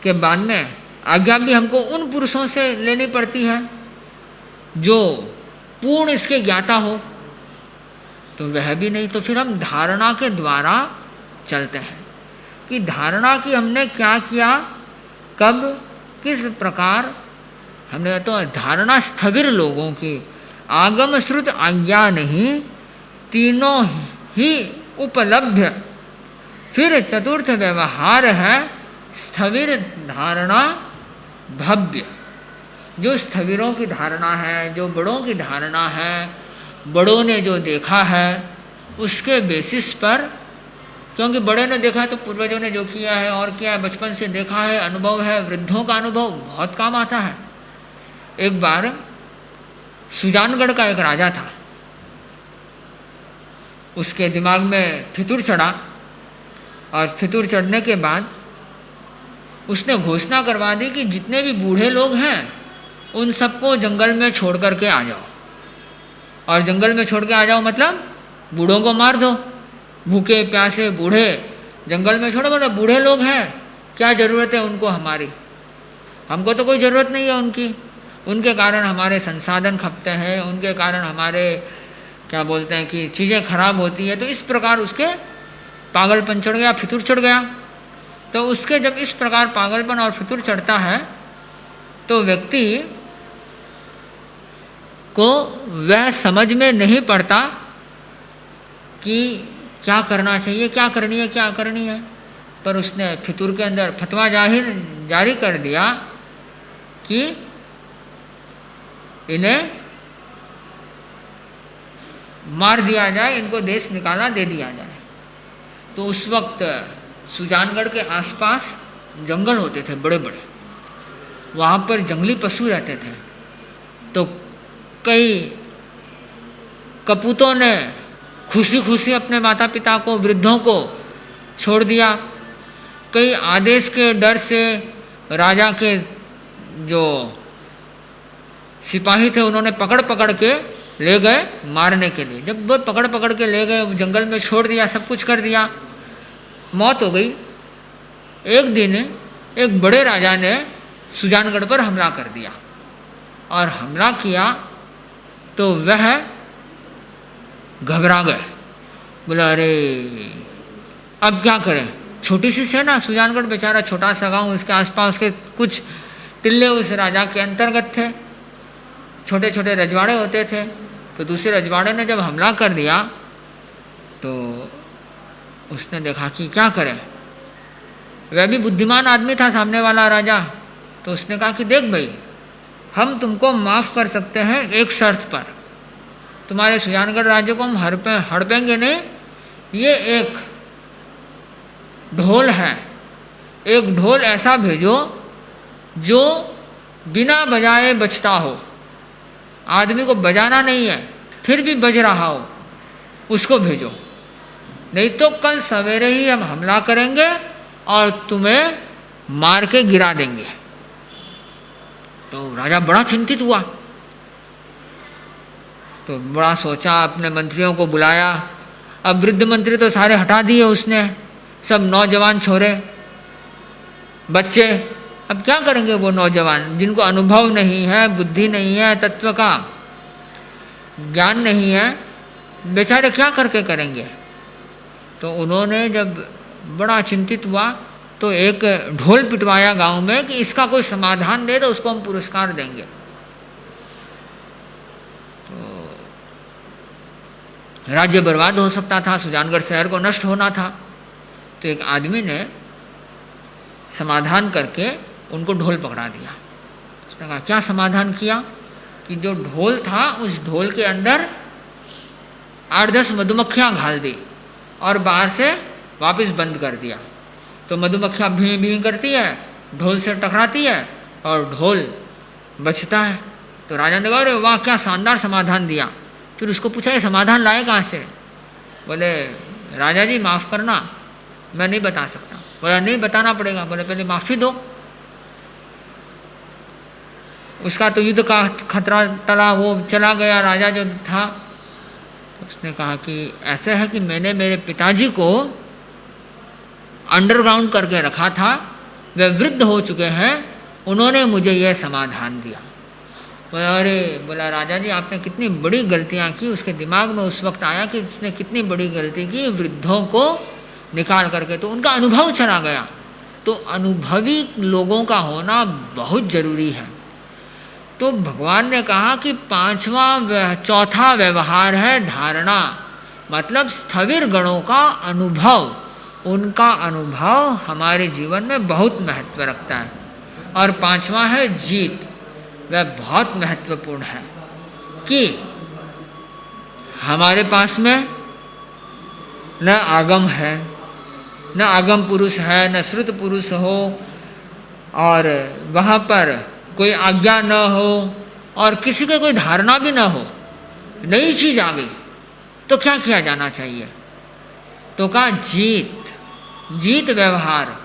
के बाद में आज्ञा भी हमको उन पुरुषों से लेनी पड़ती है जो पूर्ण इसके ज्ञाता हो। तो वह भी नहीं, तो फिर हम धारणा के द्वारा चलते हैं कि धारणा की हमने क्या किया, कब, किस प्रकार हमने। तो धारणा स्थविर लोगों की, आगम श्रुत आज्ञा नहीं, तीनों ही उपलब्ध। फिर चतुर्थ व्यवहार है स्थविर धारणा भव्य। जो स्थविरों की धारणा है, जो बड़ों की धारणा है, बड़ों ने जो देखा है उसके बेसिस पर, क्योंकि बड़े ने देखा है तो पूर्वजों ने जो किया है और किया है, बचपन से देखा है, अनुभव है, वृद्धों का अनुभव बहुत काम आता है। एक बार सुजानगढ़ का एक राजा था, उसके दिमाग में फितूर चढ़ा, और फितूर चढ़ने के बाद उसने घोषणा करवा दी कि जितने भी बूढ़े लोग हैं उन सबको जंगल में छोड़ करके आ जाओ। और जंगल में छोड़ के आ जाओ मतलब बूढ़ों को मार दो, भूखे प्यासे बूढ़े जंगल में छोड़ो, मतलब बूढ़े लोग हैं, क्या ज़रूरत है उनको हमारी, हमको तो कोई ज़रूरत नहीं है उनकी। उनके कारण हमारे संसाधन खपते हैं, उनके कारण हमारे क्या बोलते हैं कि चीज़ें खराब होती है। तो इस प्रकार उसके पागलपन चढ़ गया, फितूर चढ़ गया। तो उसके जब इस प्रकार पागलपन और फितूर चढ़ता है तो व्यक्ति को वह समझ में नहीं पड़ता कि क्या करना चाहिए, क्या करनी है। पर उसने फितूर के अंदर फतवा जारी कर दिया कि इन्हें मार दिया जाए, इनको देश निकाला दे दिया जाए। तो उस वक्त सुजानगढ़ के आसपास जंगल होते थे बड़े बड़े, वहाँ पर जंगली पशु रहते थे। तो कई कपूतों ने खुशी खुशी अपने माता पिता को, वृद्धों को छोड़ दिया। कई आदेश के डर से राजा के जो सिपाही थे उन्होंने पकड़ पकड़ के ले गए मारने के लिए। जब वो पकड़ पकड़ के ले गए, जंगल में छोड़ दिया, सब कुछ कर दिया, मौत हो गई। एक दिन एक बड़े राजा ने सुजानगढ़ पर हमला कर दिया, और हमला किया तो वह घबरा गए, बोला अरे अब क्या करें। छोटी सी सेना, सुजानगढ़ बेचारा छोटा सा गांव, उसके आसपास के कुछ टिल्ले उस राजा के अंतर्गत थे, छोटे छोटे रजवाड़े होते थे। तो दूसरे रजवाड़े ने जब हमला कर दिया तो उसने देखा कि क्या करें। वह भी बुद्धिमान आदमी था सामने वाला राजा। तो उसने कहा कि देख भाई, हम तुमको माफ़ कर सकते हैं एक शर्त पर, तुम्हारे सुजानगढ़ राज्य को हम हड़पेंगे नहीं। ये एक ढोल है, एक ढोल ऐसा भेजो जो बिना बजाए बजता हो, आदमी को बजाना नहीं है फिर भी बज रहा हो, उसको भेजो, नहीं तो कल सवेरे ही हम हमला करेंगे और तुम्हें मार के गिरा देंगे। तो राजा बड़ा चिंतित हुआ, तो बड़ा सोचा, अपने मंत्रियों को बुलाया। अब वृद्ध मंत्री तो सारे हटा दिए उसने, सब नौजवान छोरे बच्चे। अब क्या करेंगे वो नौजवान जिनको अनुभव नहीं है, बुद्धि नहीं है, तत्व का ज्ञान नहीं है, बेचारे क्या करके करेंगे। तो उन्होंने जब बड़ा चिंतित हुआ तो एक ढोल पिटवाया गांव में कि इसका कोई समाधान दे तो उसको हम पुरस्कार देंगे। तो राज्य बर्बाद हो सकता था, सुजानगढ़ शहर को नष्ट होना था। तो एक आदमी ने समाधान करके उनको ढोल पकड़ा दिया। उसने कहा क्या समाधान किया कि जो ढोल था उस ढोल के अंदर 8-10 मधुमक्खियां घाल दी और बाहर से वापस बंद कर दिया। तो मधुमक्खियाँ भीं भीं करती है, ढोल से टकराती है और ढोल बचता है। तो राजा ने कहा अरे वाह क्या शानदार समाधान दिया। फिर उसको पूछा ये समाधान लाए कहाँ से? बोले राजा जी माफ़ करना, मैं नहीं बता सकता। बोला नहीं बताना पड़ेगा। बोले पहले माफ़ी दो। उसका तो युद्ध का खतरा टला, वो चला गया राजा जो था। तो उसने कहा कि ऐसे है कि मैंने मेरे पिताजी को अंडरग्राउंड करके रखा था, वे वृद्ध हो चुके हैं, उन्होंने मुझे यह समाधान दिया। बोला अरे, बोला राजा जी आपने कितनी बड़ी गलतियां की। उसके दिमाग में उस वक्त आया कि उसने कितनी बड़ी गलती की, वृद्धों को निकाल करके। तो उनका अनुभव चला गया। तो अनुभवी लोगों का होना बहुत जरूरी है। तो भगवान ने कहा कि चौथा व्यवहार है धारणा, मतलब स्थविर गणों का अनुभव। उनका अनुभव हमारे जीवन में बहुत महत्व रखता है। और पांचवा है जीत, वह बहुत महत्वपूर्ण है कि हमारे पास में न आगम है, न आगम पुरुष है, न श्रुत पुरुष हो, और वहाँ पर कोई आज्ञा न हो और किसी की कोई धारणा भी न हो, नई चीज आ गई तो क्या किया जाना चाहिए? तो कहा जीत व्यवहार,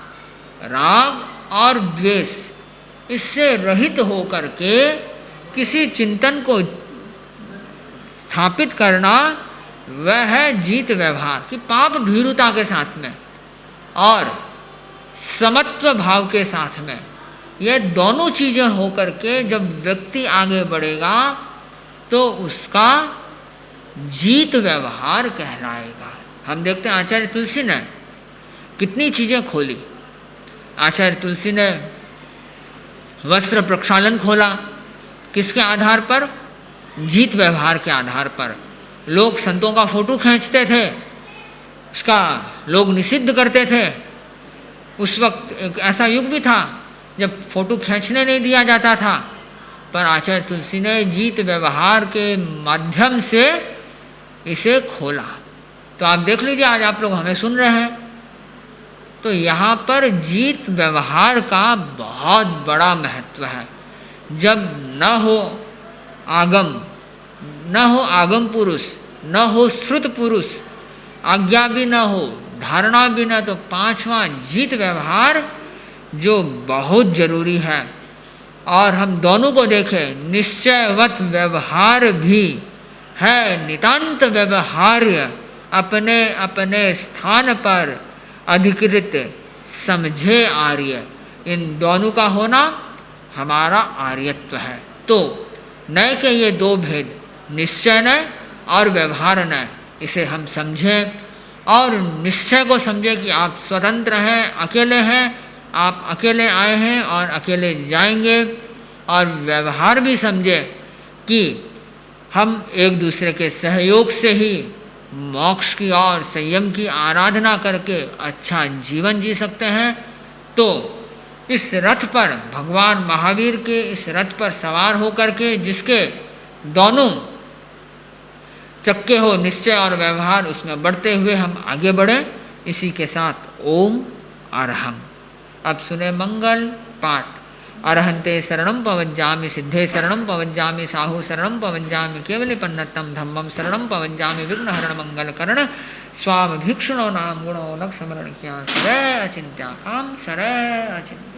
राग और द्वेष इससे रहित होकर के किसी चिंतन को स्थापित करना, वह है जीत व्यवहार। कि पाप भीरुता के साथ में और समत्व भाव के साथ में, ये दोनों चीजें होकर के जब व्यक्ति आगे बढ़ेगा तो उसका जीत व्यवहार कहलाएगा। हम देखते हैं आचार्य तुलसी ने कितनी चीजें खोली। आचार्य तुलसी ने वस्त्र प्रक्षालन खोला, किसके आधार पर? जीत व्यवहार के आधार पर। लोग संतों का फोटो खींचते थे, उसका लोग निषिद्ध करते थे। उस वक्त एक ऐसा युग भी था जब फोटो खींचने नहीं दिया जाता था, पर आचार्य तुलसी ने जीत व्यवहार के माध्यम से इसे खोला। तो आप देख लीजिए, आज आप लोग हमें सुन रहे हैं, तो यहाँ पर जीत व्यवहार का बहुत बड़ा महत्व है। जब न हो आगम पुरुष, न हो श्रुत पुरुष, आज्ञा भी न हो, धारणा भी न, तो पांचवा जीत व्यवहार जो बहुत जरूरी है। और हम दोनों को देखें, निश्चयवत व्यवहार भी है, नितांत व्यवहार्य, अपने अपने स्थान पर अधिकृत समझे आर्य। इन दोनों का होना हमारा आर्यत्व है। तो नय के ये दो भेद, निश्चय नय और व्यवहार नय, इसे हम समझें और निश्चय को समझें कि आप स्वतंत्र हैं, अकेले हैं, आप अकेले आए हैं और अकेले जाएंगे। और व्यवहार भी समझें कि हम एक दूसरे के सहयोग से ही मोक्ष की और संयम की आराधना करके अच्छा जीवन जी सकते हैं। तो इस रथ पर, भगवान महावीर के इस रथ पर सवार होकर के, जिसके दोनों चक्के हो, निश्चय और व्यवहार, उसमें बढ़ते हुए हम आगे बढ़े। इसी के साथ ओम अरहम। अब सुने मंगल पाठ। अरहंते शरणं पवज्जामि, सिद्धे शरणं पवज्जामि, साहु शरणं पवज्जामि, केवलिपन्नतं धम्मं शरणं पवज्जामि, विघ्नहरण मंगलकरण स्वाम भिक्षुणो नाम गुणो लक्ष्मरण क्या सरे अचिंत्या काम सरे अचिंत्य।